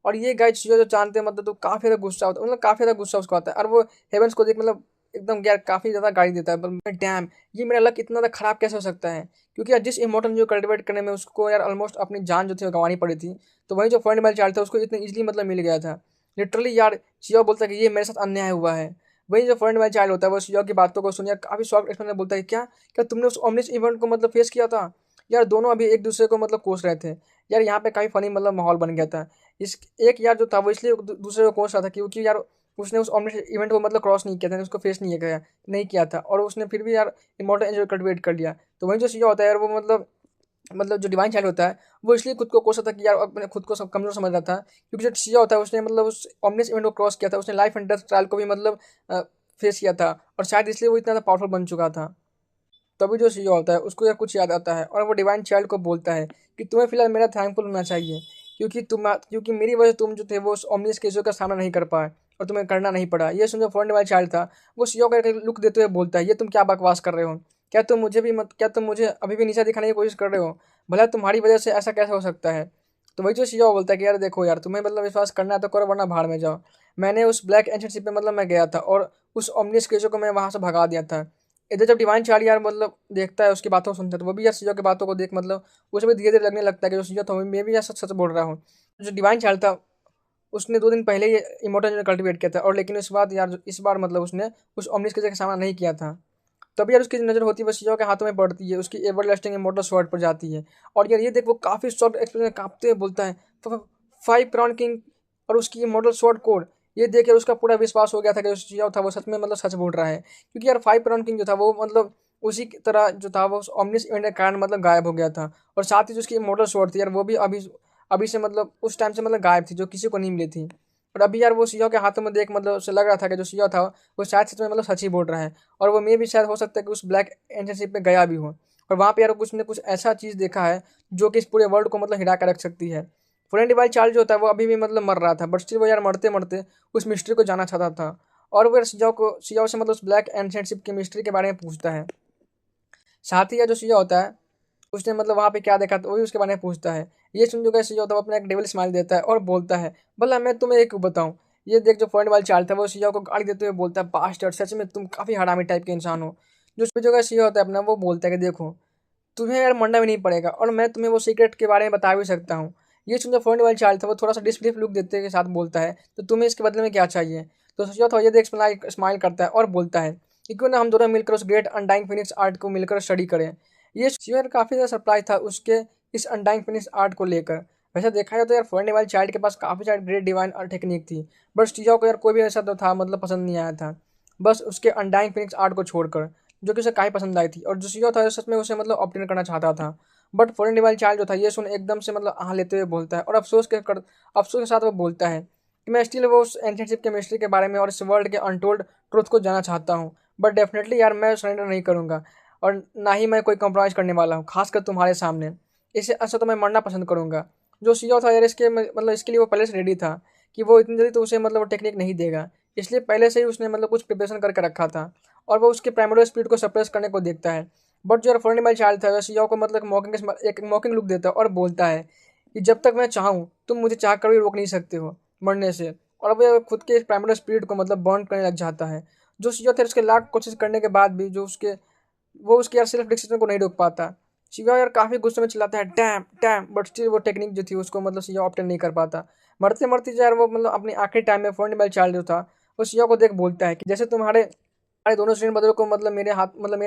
S1: और ये गाइड जो जानते हैं मतलब तो काफ़ी ज़्यादा गुस्सा होता है, मतलब काफ़ी ज़्यादा गुस्सा उसको आता है और वो हेवंस को देख मतलब एकदम यार काफ़ी ज़्यादा गाली देता है। डैम, ये मेरा लक इतना ज़्यादा खराब कैसे हो सकता है। क्योंकि यार जिस इमोर्टल जो कल्टिवेट करने में उसको यार ऑलमोस्ट अपनी जान जो थी वो गंवानी पड़ी थी, तो वही जो फ्रेंड वाइल्ड चाइल्ड था उसको इतनी इजीली मतलब मिल गया था। लिटरली यार शिवा बोलता है कि ये मेरे साथ अन्याय हुआ है। वही जो फ्रेंड वाइल्ड चाइल्ड होता है वो शिवा की बातों को सुनिए काफ़ी शॉक एक्सप्रेशन बोलता है, क्या क्या तुमने उस ओमनिस इवेंट को मतलब फेस किया था। यार दोनों अभी एक दूसरे को मतलब कोस रहे थे। यार यहाँ पे काफ़ी फनी मतलब माहौल बन गया था। इस एक यार जो था वो इसलिए दूसरे को कोस रहा था क्योंकि यार उसने उस ऑमनिस इवेंट को मतलब क्रॉस नहीं किया था, उसको फेस नहीं किया था और उसने फिर भी यार इमोर्टल एंजल कल्टिवेट कर लिया। तो वही जो सीया होता है यार वो मतलब जो डिवाइन चाइल्ड होता है वो इसलिए खुद को कोसा था कि यार अपने खुद को सब कमजोर समझ रहा था, क्योंकि जो सिया होता है उसने मतलब उस ऑमनिस इवेंट को क्रॉस किया था, उसने लाइफ एंड डेथ ट्रायल को भी मतलब फेस किया था और शायद इसलिए वो इतना ज़्यादा पावरफुल बन चुका था। तभी जो सीईओ होता है उसको यार कुछ याद आता है और वो डिवाइन चाइल्ड को बोलता है कि तुम्हें फिलहाल मेरा थैंकफुल होना चाहिए, क्योंकि मेरी वजह तुम जो थे वो उस ओमनियस केसों का सामना नहीं कर पाए और तुम्हें करना नहीं पड़ा। ये सुन जो फोन डिवाइन चाइल्ड था वो सीईओ का एक लुक देते हुए बोलता है, ये तुम क्या बकवास कर रहे हो। क्या तुम मुझे अभी भी नीचा दिखाने की कोशिश कर रहे हो। भला तुम्हारी वजह से ऐसा कैसे हो सकता है। तो वही जो सीईओ बोलता है कि यार देखो यार, तुम्हें मतलब विश्वास करना है तो करो वरना भाड़ में जाओ। मैंने उस ब्लैक एजेंट शिप में मतलब मैं गया था और उस ओमनियस केसों को मैं वहाँ से भगा दिया था। इधर जब डिवाइन चार्ली यार मतलब देखता है उसकी बातों को सुनता है तो वो भी यार सीजो की बातों को देख मतलब उसे भी धीरे धीरे लगने लगता है कि जो सीजो था मैं भी यार सच सच बोल रहा हूँ। जो डिवाइन चार्ल था उसने 2 दिन पहले ही इमोर्टल कल्टिवेट किया था और लेकिन इस बार मतलब उसने उस ओमनिस के सामना नहीं किया था। तभी यार उसकी नज़र होती है वो सीजो के हाथों में पड़ती है, उसकी एवरलास्टिंग इमोर्टल स्वॉर्ड पर जाती है। और यार ये देख वो काफ़ी शॉर्ट एक्सप्रेशन कांपते हुए बोलता है 5 क्राउन किंग और उसकी इमोर्टल स्वॉर्ड कोड। ये देख कर उसका पूरा विश्वास हो गया था कि जो सीजो था वो सच में मतलब सच बोल रहा है, क्योंकि यार 5 क्राउन किंग जो था वो मतलब उसी की तरह जो था वो ओमनिस इवेंट के कारण मतलब गायब हो गया था। और साथ ही जो उसकी इमोर्टल स्वॉर्ड थी यार वो भी अभी अभी से मतलब उस टाइम से मतलब गायब थी, जो किसी को नहीं मिली थी। और अभी यार वो सीओ के हाथों में देख मतलब उसे लग रहा था कि जो सीओ था वो शायद सच में मतलब सच ही बोल रहा है। और वो मे भी शायद हो सकता है कि उस ब्लैक एजेंटशिप में गया भी हो और वहाँ पे यार कुछ ने कुछ ऐसा चीज़ देखा है जो कि इस पूरे वर्ल्ड को मतलब हिला कर रख सकती है। फ्रेंड डिवाइड चार्ल जो होता है वो अभी भी मतलब मर रहा था, बट स्टिल वो यार मरते मरते उस मिस्ट्री को जाना चाहता था। और वो सियाओ से मतलब उस ब्लैक एजेंटशिप की मिस्ट्री के बारे में पूछता है। साथ ही यार जो सिया होता है उसने मतलब वहाँ पे क्या देखा तो वही उसके बारे में पूछता है। ये सुन जो कैसे जो होता है वो अपना एक डेविल स्माइल देता है और बोलता है, भला मैं तुम्हें एक बताऊँ। ये देख जो पॉइंट वाला चाल था वो सिया को गाली देते हुए बोलता है, बास्टर्ड सच में तुम काफ़ी हरामी टाइप के इंसान हो। जो उस पे जो सिया होता है अपना वो बोलता है कि देखो तुम्हें यार मरना भी नहीं पड़ेगा और मैं तुम्हें वो सीक्रेट के बारे में बता भी सकता हूँ। ये सुन जो पॉइंट वाला चाल था वो थोड़ा सा डिसबिलीफ लुक देते के साथ बोलता है, तो तुम्हें इसके बदले में क्या चाहिए। तो सिया था ये देख स्माइल करता है और बोलता है कि क्यों ना हम दोनों मिलकर उस ग्रेट अनडाइंग फिनिक्स आर्ट को मिलकर स्टडी करें। ये शिवर काफ़ी ज़्यादा सरप्राइज था उसके इस अनडाइंग फिनिश आर्ट को लेकर। वैसे देखा जाए तो यार फॉरेन डिवाइन चाइल्ड के पास काफ़ी सारी ग्रेट डिवाइन और टेक्निक थी, बट शिजाओ को यार कोई भी ऐसा तो था मतलब पसंद नहीं आया था, बस उसके अनडाइंग फिनिक्स आर्ट को छोड़कर, जो कि उसे काफ़ी पसंद आई थी। और जो शिजाओ था सच में उसे मतलब ऑब्टेन करना चाहता था। बट फॉरेन डिवाइन चाइल्ड जो था ये सुन एकदम से मतलब आह लेते हुए बोलता है, और अफसोस के साथ वो बोलता है कि मैं स्टिल वो उस एंशिएंट केमिस्ट्री के बारे में और इस वर्ल्ड के अनटोल्ड ट्रुथ को जानना चाहता हूँ। बट डेफिनेटली यार मैं सरेंडर नहीं करूँगा, और ना ही मैं कोई कंप्रोमाइज़ करने वाला हूँ, खासकर तुम्हारे सामने। इससे अच्छा तो मैं मरना पसंद करूँगा। जो सीईओ था यार इसके मतलब इसके लिए वो पहले से रेडी था कि वो इतनी जल्दी तो उसे मतलब वो टेक्निक नहीं देगा, इसलिए पहले से ही उसने मतलब कुछ प्रिपरेशन करके रखा था, और वो उसके प्राइमरी स्पीड को सप्रेस करने को देखता है। बट जो यार फॉरेन चाइल्ड था सीईओ को मतलब एक मॉकिंग लुक देता है और बोलता है कि जब तक मैं चाहूँ तुम मुझे चाह कर भी रोक नहीं सकते हो मरने से। और वो खुद के प्राइमरी स्पीड को मतलब बर्न करने लग जाता है। जो सीईओ थे उसके लाख कोशिश करने के बाद भी जो उसके वो उसके यार सेल्फ डिसीजन को नहीं रोक पाता। शिवा यार काफ़ी गुस्से में चिल्लाता है डैम डैम, बट स्टिल वो टेक्निक जो थी उसको मतलब शिवा ऑप्टेन नहीं कर पाता। मरते मरते यार वो मतलब अपनी आखिरी टाइम में फॉर्निबल चाइल्ड जो था वो शिवा को देख बोलता है कि जैसे तुम्हारे दोनों श्रेणी बदलों को मतलब मेरे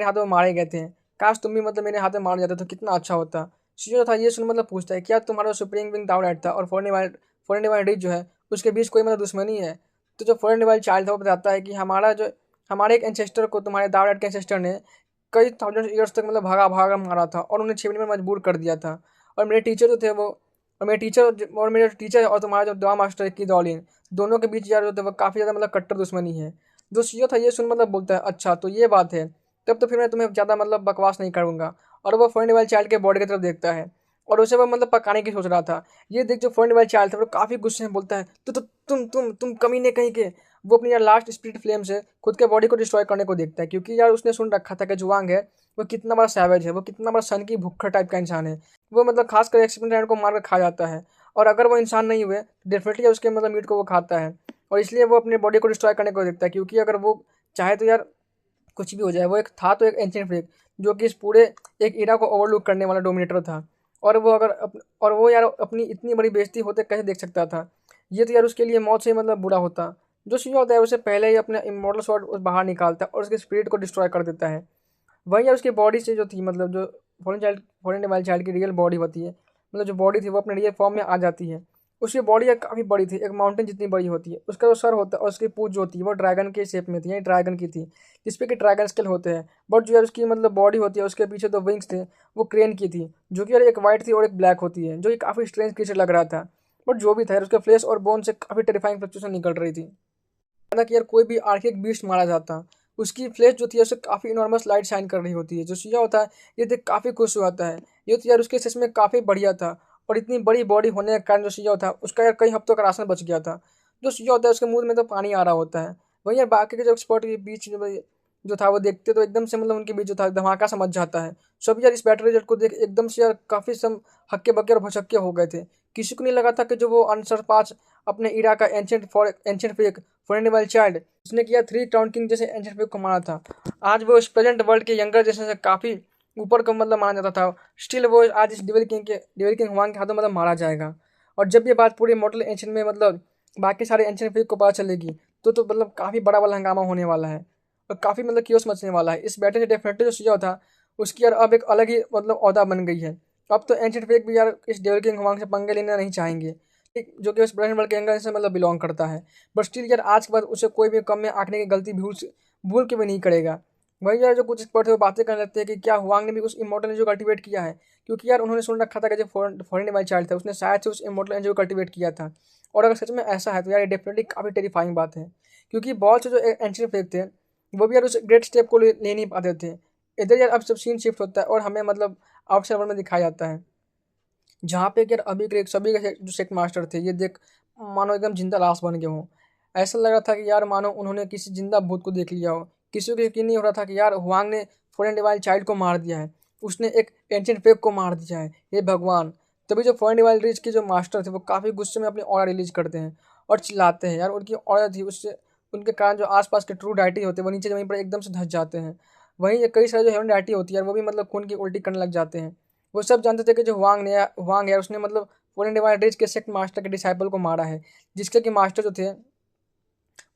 S1: हाथों में मारे गए थे, काश तुम भी मतलब मेरे हाथ में मार जाते तो कितना अच्छा होता। शिवा था ये सुन मतलब पूछता है क्या तुम्हारा सुप्रीम विंग दावलाइट था और फॉर्निबल रिच जो है उसके बीच कोई मतलब दुश्मनी है। तो जो फॉर्निबल चाइल्ड था वो बताता है कि हमारे एक एंसेस्टर को तुम्हारे दावलाइट के एंसेस्टर ने कई थाउजेंड ईयर्स तक मतलब भागा भागा मारा था और उन्हें छीनने में मजबूर कर दिया था। और मेरे टीचर जो थे वो और मेरे टीचर और तुम्हारा जो दुआ मास्टर की दौलीन, दोनों के बीच यार जो थे वो काफ़ी ज़्यादा मतलब कट्टर दुश्मनी है। जो सीईओ था ये सुन मतलब बोलता है अच्छा तो ये बात है, तब तो फिर मैं तुम्हें ज़्यादा मतलब बकवास नहीं करूँगा। और वो फर्स्ट वाले चाइल्ड के बॉडी की तरफ देखता है और उसे वो मतलब पकाने की सोच रहा था। ये देख जो फर्स्ट वाले चाइल्ड था वो काफ़ी गुस्से में बोलता है तो तुम कमीने कहीं के। वो अपनी यार लास्ट स्पिरिट फ्लेम से खुद के बॉडी को डिस्ट्रॉय करने को देखता है, क्योंकि यार उसने सुन रखा था कि जुआंग है वो कितना बड़ा सैवेज है, वो कितना बड़ा सन की भुक्खड़ टाइप का इंसान है। वो मतलब खासकर एक्सपेरिमेंट को मार कर खा जाता है, और अगर वो इंसान नहीं हुए तो डेफिनेटली उसके मतलब मीट को वो खाता है। और इसलिए वो अपने बॉडी को डिस्ट्रॉय करने को देखता है, क्योंकि अगर वो चाहे तो यार कुछ भी हो जाए। वो एक था तो एक एंशिएंट फ्रेग जो कि इस पूरे एक इरा को ओवरलुक करने वाला डोमिनेटर था, और वो यार अपनी इतनी बड़ी बेइज्जती होते कैसे देख सकता था। ये तो यार उसके लिए मौत से ही मतलब बुरा होता। जो शिवा होता है उसे पहले ही अपना इमोर्टल स्वॉर्ड बाहर निकालता है और उसके स्पिरिट को डिस्ट्रॉय कर देता है। वहीं यार उसकी बॉडी से जो थी मतलब जो फॉरेन डिवाइल चाइल्ड की रियल बॉडी होती है, मतलब जो बॉडी थी वो अपने रियल फॉर्म में आ जाती है। उसकी बॉडी यार काफ़ी बड़ी थी, एक माउंटेन जितनी बड़ी होती है। उसका जो सर होता है और उसकी पूंछ जो होती है वो ड्रैगन के शेप में थी, यानी ड्रैगन की थी, जिसपे कि ड्रैगन स्केल होते हैं। बट जो यार उसकी मतलब बॉडी होती है उसके पीछे दो विंग्स थे, वो क्रेन की थी, जो कि यार एक वाइट थी और एक ब्लैक होती है, जो कि काफ़ी स्ट्रेंज क्रीचर लग रहा था। बट जो भी था यार उसके फ्लेश और बोन से काफ़ी टेरिफाइंग फ्लक्चुएशन निकल रही थी। था कि यार कोई भी आर्किक बीस्ट मारा जाता, उसकी फ्लेश जो थी है उसे काफ़ी इनॉर्मस लाइट शाइन कर रही होती है। जो शिया होता है ये देख काफ़ी खुश हुआ है। ये तो यार उसके सच में काफ़ी बढ़िया था, और इतनी बड़ी बॉडी होने के कारण जो शिया होता है उसका यार कई हफ्तों का राशन बच गया था। जो शिया होता है उसके मुंह में तो पानी आ रहा होता है। वहीं यार बाकी के जो एक्सपर्ट के बीच जो था वो देखते तो एकदम से मतलब उनके बीच जो था धमाका समझ जाता है। सब यार इस बैटरी रिजल्ट को देख एकदम से यार काफ़ी सम हक्के बक्के और भचक्के हो गए थे। किसी को नहीं लगा था कि जो वो आंसर 5 अपने इरा का एंशेंट फेक फॉरेन चाइल्ड उसने किया 3 टाउन किंग जैसे एंशिएंट फेक को मारा था। आज वो इस प्रेजेंट वर्ल्ड के यंगर जैसे से काफ़ी ऊपर का मतलब माना जाता था। स्टिल वो आज इस डेविल किंग हुआंग के हाथों मतलब मारा जाएगा। और जब ये बात पूरी मॉडल एंशिएंट में मतलब बाकी सारे एंशिएंट फेक को पता चलेगी तो मतलब काफ़ी बड़ा वाला हंगामा होने वाला है, और काफ़ी मतलब क्योस मचने वाला है। इस बैटल से डेफिनेटली जो सीजा था उसकी यार अब एक अलग ही मतलब ओहदा बन गई है। अब तो एंशिएंट फेक भी यार इस डेविल किंग हुआंग से पंगे लेना नहीं चाहेंगे, जो कि उस प्रेजेंट वर्ल्ड के एंगल से मतलब बिलोंग करता है। बट स्टिल यार आज के बाद उसे कोई भी कम में आंकने की गलती भूल के भी नहीं करेगा। वही यार जो कुछ एक्सपर्ट थे वो बातें करने लगते हैं कि क्या हुआंग ने भी उस इमोर्टल एनर्जी को कल्टिवेट किया है, क्योंकि यार उन्होंने सुन रखा था कि जो फॉरेन डिवाइन चाइल्ड था उसने शायद से उस इमोर्टल एनर्जी को कल्टिवेट किया था। और अगर सच में ऐसा है तो यार ये डेफिनेटली काफ़ी टेरिफाइंग बात है, क्योंकि बहुत से जो एंशिएंट फेक थे वो भी यार उस ग्रेट स्टेप को ले नहीं पाते थे। इधर यार अब सब सीन शिफ्ट होता है और हमें मतलब आउटसाइड वर्ल्ड में दिखाया जाता है, जहाँ पे कि यार अभी के सभी के जो सेक्ट मास्टर थे ये देख मानो एकदम जिंदा लाश बन गए हों। ऐसा लग रहा था कि यार मानो उन्होंने किसी जिंदा भूत को देख लिया हो। किसी को यकीन नहीं हो रहा था कि यार हुआंग ने फॉरेन डिवाइल चाइल्ड को मार दिया है, उसने एक एंशिएंट फेक को मार दिया है, ये भगवान। तभी जो फॉरेन डिवाइल रिच के जो मास्टर थे वो काफ़ी गुस्से में अपनी ऑरा रिलीज करते हैं और चिल्लाते हैं। यार उनकी ऑरा थी उससे उनके कारण जो आसपास के ट्रू डाइटी होते हैं वो नीचे ज़मीन पर एकदम से धंस जाते हैं। वहीं ये कई सारे जो हेवन डाइटी होती है यार वो भी मतलब खून की उल्टी करने लग जाते हैं। वो सब जानते थे कि जो हुआंग है उसने मतलब फॉरेन डिवाइन रिच के सेक्ट मास्टर के डिसाइपल को मारा है, जिसके कि मास्टर जो थे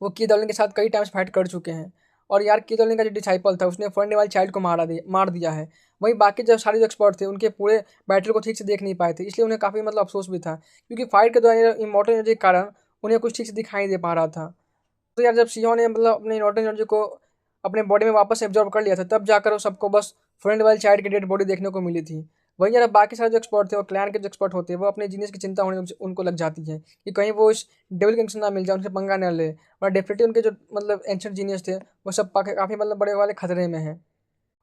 S1: वो की दौलिन के साथ कई टाइम्स फाइट कर चुके हैं। और यार कीतोलिन का जो डिसाइपल था उसने फर्नेवाल चाइल्ड को मार दिया है। वहीं बाकी जो सारे जो एक्सपर्ट थे उनके पूरे बैटल को ठीक से देख नहीं पाए थे, इसलिए उन्हें काफ़ी मतलब अफसोस भी था, क्योंकि फाइट के दौरान इमोर्टल एनर्जी के कारण उन्हें कुछ ठीक से दिखाई नहीं दे पा रहा था। तो यार जब सियोन ने मतलब अपने इमोर्टल एनर्जी को अपने बॉडी में वापस एब्जॉर्ब कर लिया था, तब जाकर वो सबको बस फर्नेवाल चाइल्ड की डेड बॉडी देखने को मिली थी। वहीं यार बाकी सारे जो एक्सपर्ट थे और क्लैन के जो एक्सपर्ट होते हैं वो अपने जीनियस की चिंता होने उनको लग जाती है कि कहीं वो इस डेविल किंग से ना मिल जाए, उनसे पंगा न ले, और डेफिनेटली उनके जो मतलब एंशिएंट जीनियस थे वो सब काफ़ी मतलब बड़े वाले खतरे में हैं,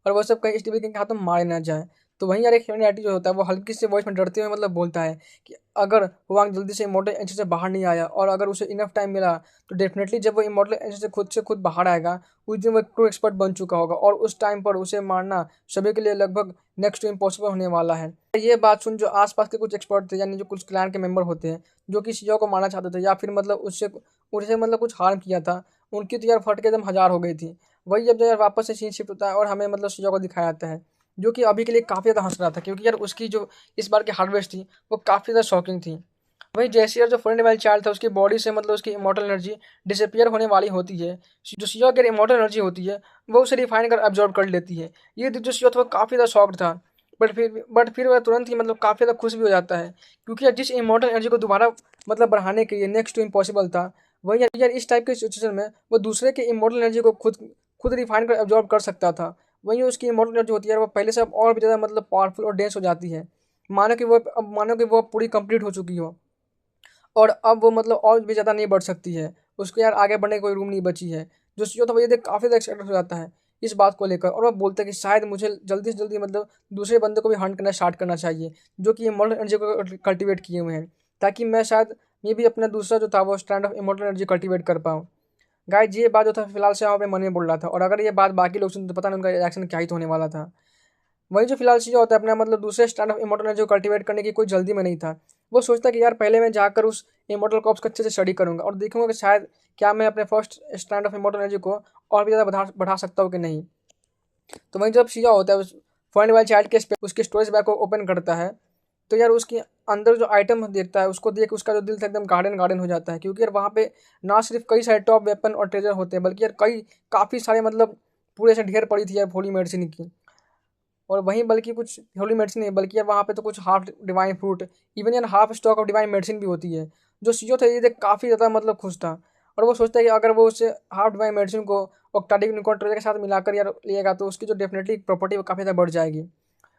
S1: और वो सब कहीं इस टीवी के हाथों में मारे ना जाए। तो वहीं यार एक ह्यूमैनिटी जो होता है वो हल्की से वॉइस में डरते हुए मतलब बोलता है कि अगर हुआंग जल्दी से इमोर्टल एंशियंट से बाहर नहीं आया और अगर उसे इनफ टाइम मिला तो डेफिनेटली जब वो इमोर्टल एंशियंट से खुद बाहर आएगा, उस दिन वो ट्रू एक्सपर्ट बन चुका होगा और उस टाइम पर उसे मारना सभी के लिए लगभग नेक्स्ट टू इम्पॉसिबल होने वाला है। ये बात सुन जो आसपास के कुछ एक्सपर्ट थे, यानी जो कुछ क्लैन के मेंबर होते हैं जो कि सीओ को मारना चाहते थे या फिर मतलब उससे उसे मतलब कुछ हार्म किया था, उनकी तो यार फट के एकदम हजार हो गई थी। वही जब यार वापस से सीन शिफ्ट होता है और हमें मतलब सीओ को दिखाया जाता है, जो कि अभी के लिए काफ़ी ज़्यादा हंस रहा था, क्योंकि यार उसकी जो इस बार की हार्वेस्ट थी वो काफ़ी ज़्यादा शॉकिंग थी। वही जैसे यार जो फर्नेंड वाइल्ड चाइल्ड था उसकी बॉडी से मतलब उसकी इमोर्टल एनर्जी डिसअपियर होने वाली होती है, जो सीओ की इमोर्टल एनर्जी होती है वो उसे रिफाइन कर एब्जॉर्ब कर लेती है। ये देख जो सीओ था वो काफ़ी ज़्यादा शॉक्ड था, बट फिर वह तुरंत ही मतलब काफ़ी ज़्यादा खुश भी हो जाता है, क्योंकि यार जिस इमोर्टल एनर्जी को दोबारा मतलब बढ़ाने के लिए नेक्स्ट टू इम्पॉसिबल था, वही यार इस टाइप के सिचुएशन में वो दूसरे के इमोर्टल एनर्जी को खुद खुद रिफाइन कर एब्जॉर्ब कर सकता था। वहीं उसकी इमोर्टल एनर्जी होती है वो पहले से अब और भी ज़्यादा मतलब पावरफुल और डेंस हो जाती है, मानो कि वो पूरी कंप्लीट हो चुकी हो, और अब वो मतलब और भी ज़्यादा नहीं बढ़ सकती है, उसको यार आगे बढ़ने का कोई रूम नहीं बची है। जो सीओ था वो ये देख काफ़ी ज़्यादा एक्साइटेड हो जाता है इस बात को लेकर, और वह बोलता है कि शायद मुझे जल्दी से जल्दी मतलब दूसरे बंदे को भी हंट करना स्टार्ट करना चाहिए जो कि इमोर्टल एनर्जी को कल्टिवेट किए हुए हैं, ताकि मैं शायद ये भी अपना दूसरा जो था वो stand of immortal energy cultivate कर पाऊँ। गाइस ये बात जो था फिलहाल से अपने मन में बोल रहा था, और अगर ये बात बाकी लोग सुनते तो पता नहीं उनका रिएक्शन क्या ही तो होने वाला था। वही जो फिलहाल चीज़ होता है अपना मतलब दूसरे स्टैंड ऑफ इमोर्टल एनर्जी को कल्टिवेट करने की कोई जल्दी में नहीं था। वो सोचता कि यार पहले मैं जाकर उस इमोर्टल कॉर्प्स को अच्छे से स्टडी करूंगा और देखूंगा कि शायद क्या मैं अपने first stand of immortal energy को और भी ज़्यादा बढ़ा सकता हूँ कि नहीं। तो वहीं जब शिया होता है उस फर्नेंड वाइल्ड चाइल्ड के उसके स्टोरेज बैग को ओपन करता है, तो यार उसके अंदर जो आइटम देखता है उसको देख उसका जो दिल था एकदम गार्डन गार्डन हो जाता है, क्योंकि यार वहाँ पे ना सिर्फ कई सारे टॉप वेपन और ट्रेजर होते हैं बल्कि यार काफ़ी सारे मतलब पूरे से ढेर पड़ी थी यार होली मेडिसिन की। और वहीं बल्कि कुछ होली मेडिसिन नहीं बल्कि यार वहाँ पे तो कुछ हाफ डिवाइन फ्रूट, इवन यार half stock of divine medicine भी होती है। जो सीओ था ये देख काफ़ी ज़्यादा मतलब खुश था, और वो सोचता है कि अगर वो उसे हाफ डिवाइन मेडिसिन को ऑक्टाटिक निकॉन के साथ मिलाकर यार लिएगा तो उसकी जो डेफिनेटली प्रॉपर्टी वो काफ़ी ज़्यादा बढ़ जाएगी।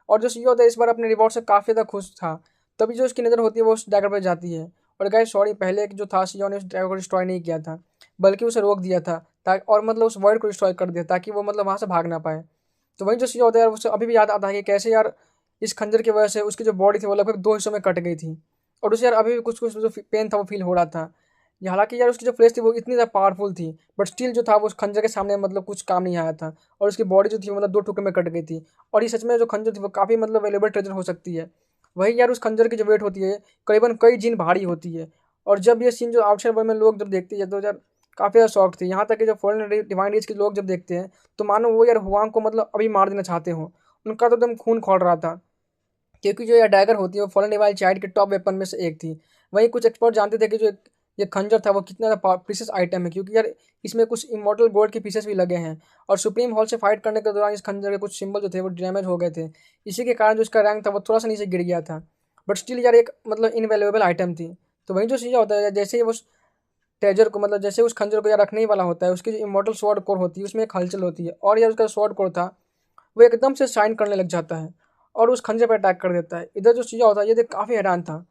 S1: और जो सीईओ था इस बार अपने रिवॉर्ड से काफ़ी ज़्यादा खुश था। तभी जो उसकी नज़र होती है वो उस डैगर पर जाती है, और गाइस सॉरी पहले जो था सीईओ ने उस डैगर को डिस्ट्रॉय नहीं किया था, बल्कि उसे रोक दिया था ताकि और मतलब उस वर्ल्ड को डिस्ट्रॉय कर दिया ताकि वो मतलब वहाँ से भाग ना पाए। तो वहीं जो सीईओ होता है यार उसे अभी भी याद आता है कि कैसे यार इस खंजर की वजह से उसकी जो बॉडी थी वो लगभग 2 हिस्सों में कट गई थी, और उसे यार अभी भी कुछ कुछ जो पेन था वो फील हो रहा था। ये हालांकि यार उसकी जो फ्लेश थी वो इतनी ज़्यादा पावरफुल थी, बट स्टिल जो था वो उस खंजर के सामने मतलब कुछ काम नहीं आया था, और उसकी बॉडी जो थी वो मतलब 2 टुकड़े में कट गई थी। और ये सच में जो खंजर थी वो काफ़ी मतलब वैल्यूएबल ट्रेजर हो सकती है। वही यार उस खंजर की जो वेट होती है करीबन कई जिन भारी होती है, और जब ये सीन जो आउटसाइड वर्ल्ड में लोग जब देखते हैं तो यार काफ़ी ज़्यादा शॉक थे, यहाँ तक कि जो फॉरेन डिवाइन एज के लोग जब देखते हैं तो मानो वो यार हुआंग को मतलब अभी मार देना चाहते हो। उनका तो एकदम खून खौल रहा था, क्योंकि जो ये डैगर होती है वो फॉलन डिवाइन चाइल्ड के टॉप वेपन में से एक थी। वहीं कुछ एक्सपर्ट जानते थे कि जो ये खंजर था वो कितना ज़्यादा प्रीशियस आइटम है, क्योंकि यार इसमें कुछ इमॉर्टल गोल्ड के पीसेस भी लगे हैं, और सुप्रीम हॉल से फाइट करने के दौरान इस खंजर के कुछ सिंबल जो थे वो डैमेज हो गए थे। इसी के कारण जो इसका रैंक था वो थोड़ा सा नीचे गिर गया था, बट स्टिल यार एक मतलब इनवैल्यूएबल आइटम थी। तो वहीं जो चीज़ होता है जैसे ही वो ट्रेजर को मतलब जैसे उस खंजर को यार रखने ही वाला होता है, उसकी जो इमॉर्टल स्वॉर्ड कोर होती है उसमें एक हलचल होती है, और यार उसका स्वॉर्ड कोर था वो एकदम से शाइन करने लग जाता है और उस खंजर पर अटैक कर देता है। इधर जो चीज़ा होता है ये देख काफ़ी हैरान था,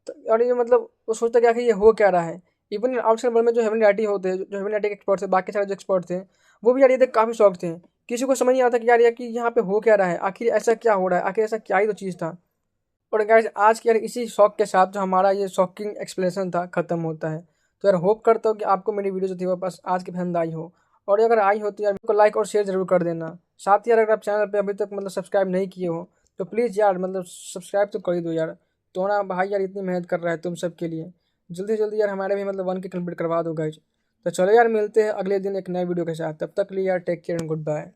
S1: तो और ये मतलब वो सोचता क्या कि ये हो क्या रहा है। इवन आउटसाइड वर्ल्ड में जो हेवन डैटी होते हैं, जो हेवन डैटी के एक्सपर्ट थे, बाकी सारे जो एक्सपर्ट थे वो भी यार ये देख काफ़ी शौक थे। किसी को समझ नहीं आता कि यार ये कि यहाँ पे हो क्या रहा है, आखिर ऐसा क्या हो रहा है, आखिर ऐसा क्या ही तो चीज़ था। और गाइस आज के यार इसी शौक के साथ जो हमारा ये शॉकिंग एक्सप्लेनेशन था ख़त्म होता है। तो यार होप करता हूँ कि आपको मेरी वीडियो जो थी वो बस आज की पसंद आई हो, और अगर आई हो तो यार को लाइक और शेयर जरूर कर देना। साथ ही यार अगर आप चैनल पे अभी तक मतलब सब्सक्राइब नहीं किए हो तो प्लीज़ यार मतलब सब्सक्राइब तो कर ही दो यार। तो ना भाई यार इतनी मेहनत कर रहा है तुम सब के लिए, जल्दी से जल्दी यार हमारे भी मतलब 1K कंप्लीट करवा दो गाइज। तो चलो यार मिलते हैं अगले दिन एक नए वीडियो के साथ, तब तक के लिए यार take care and good bye.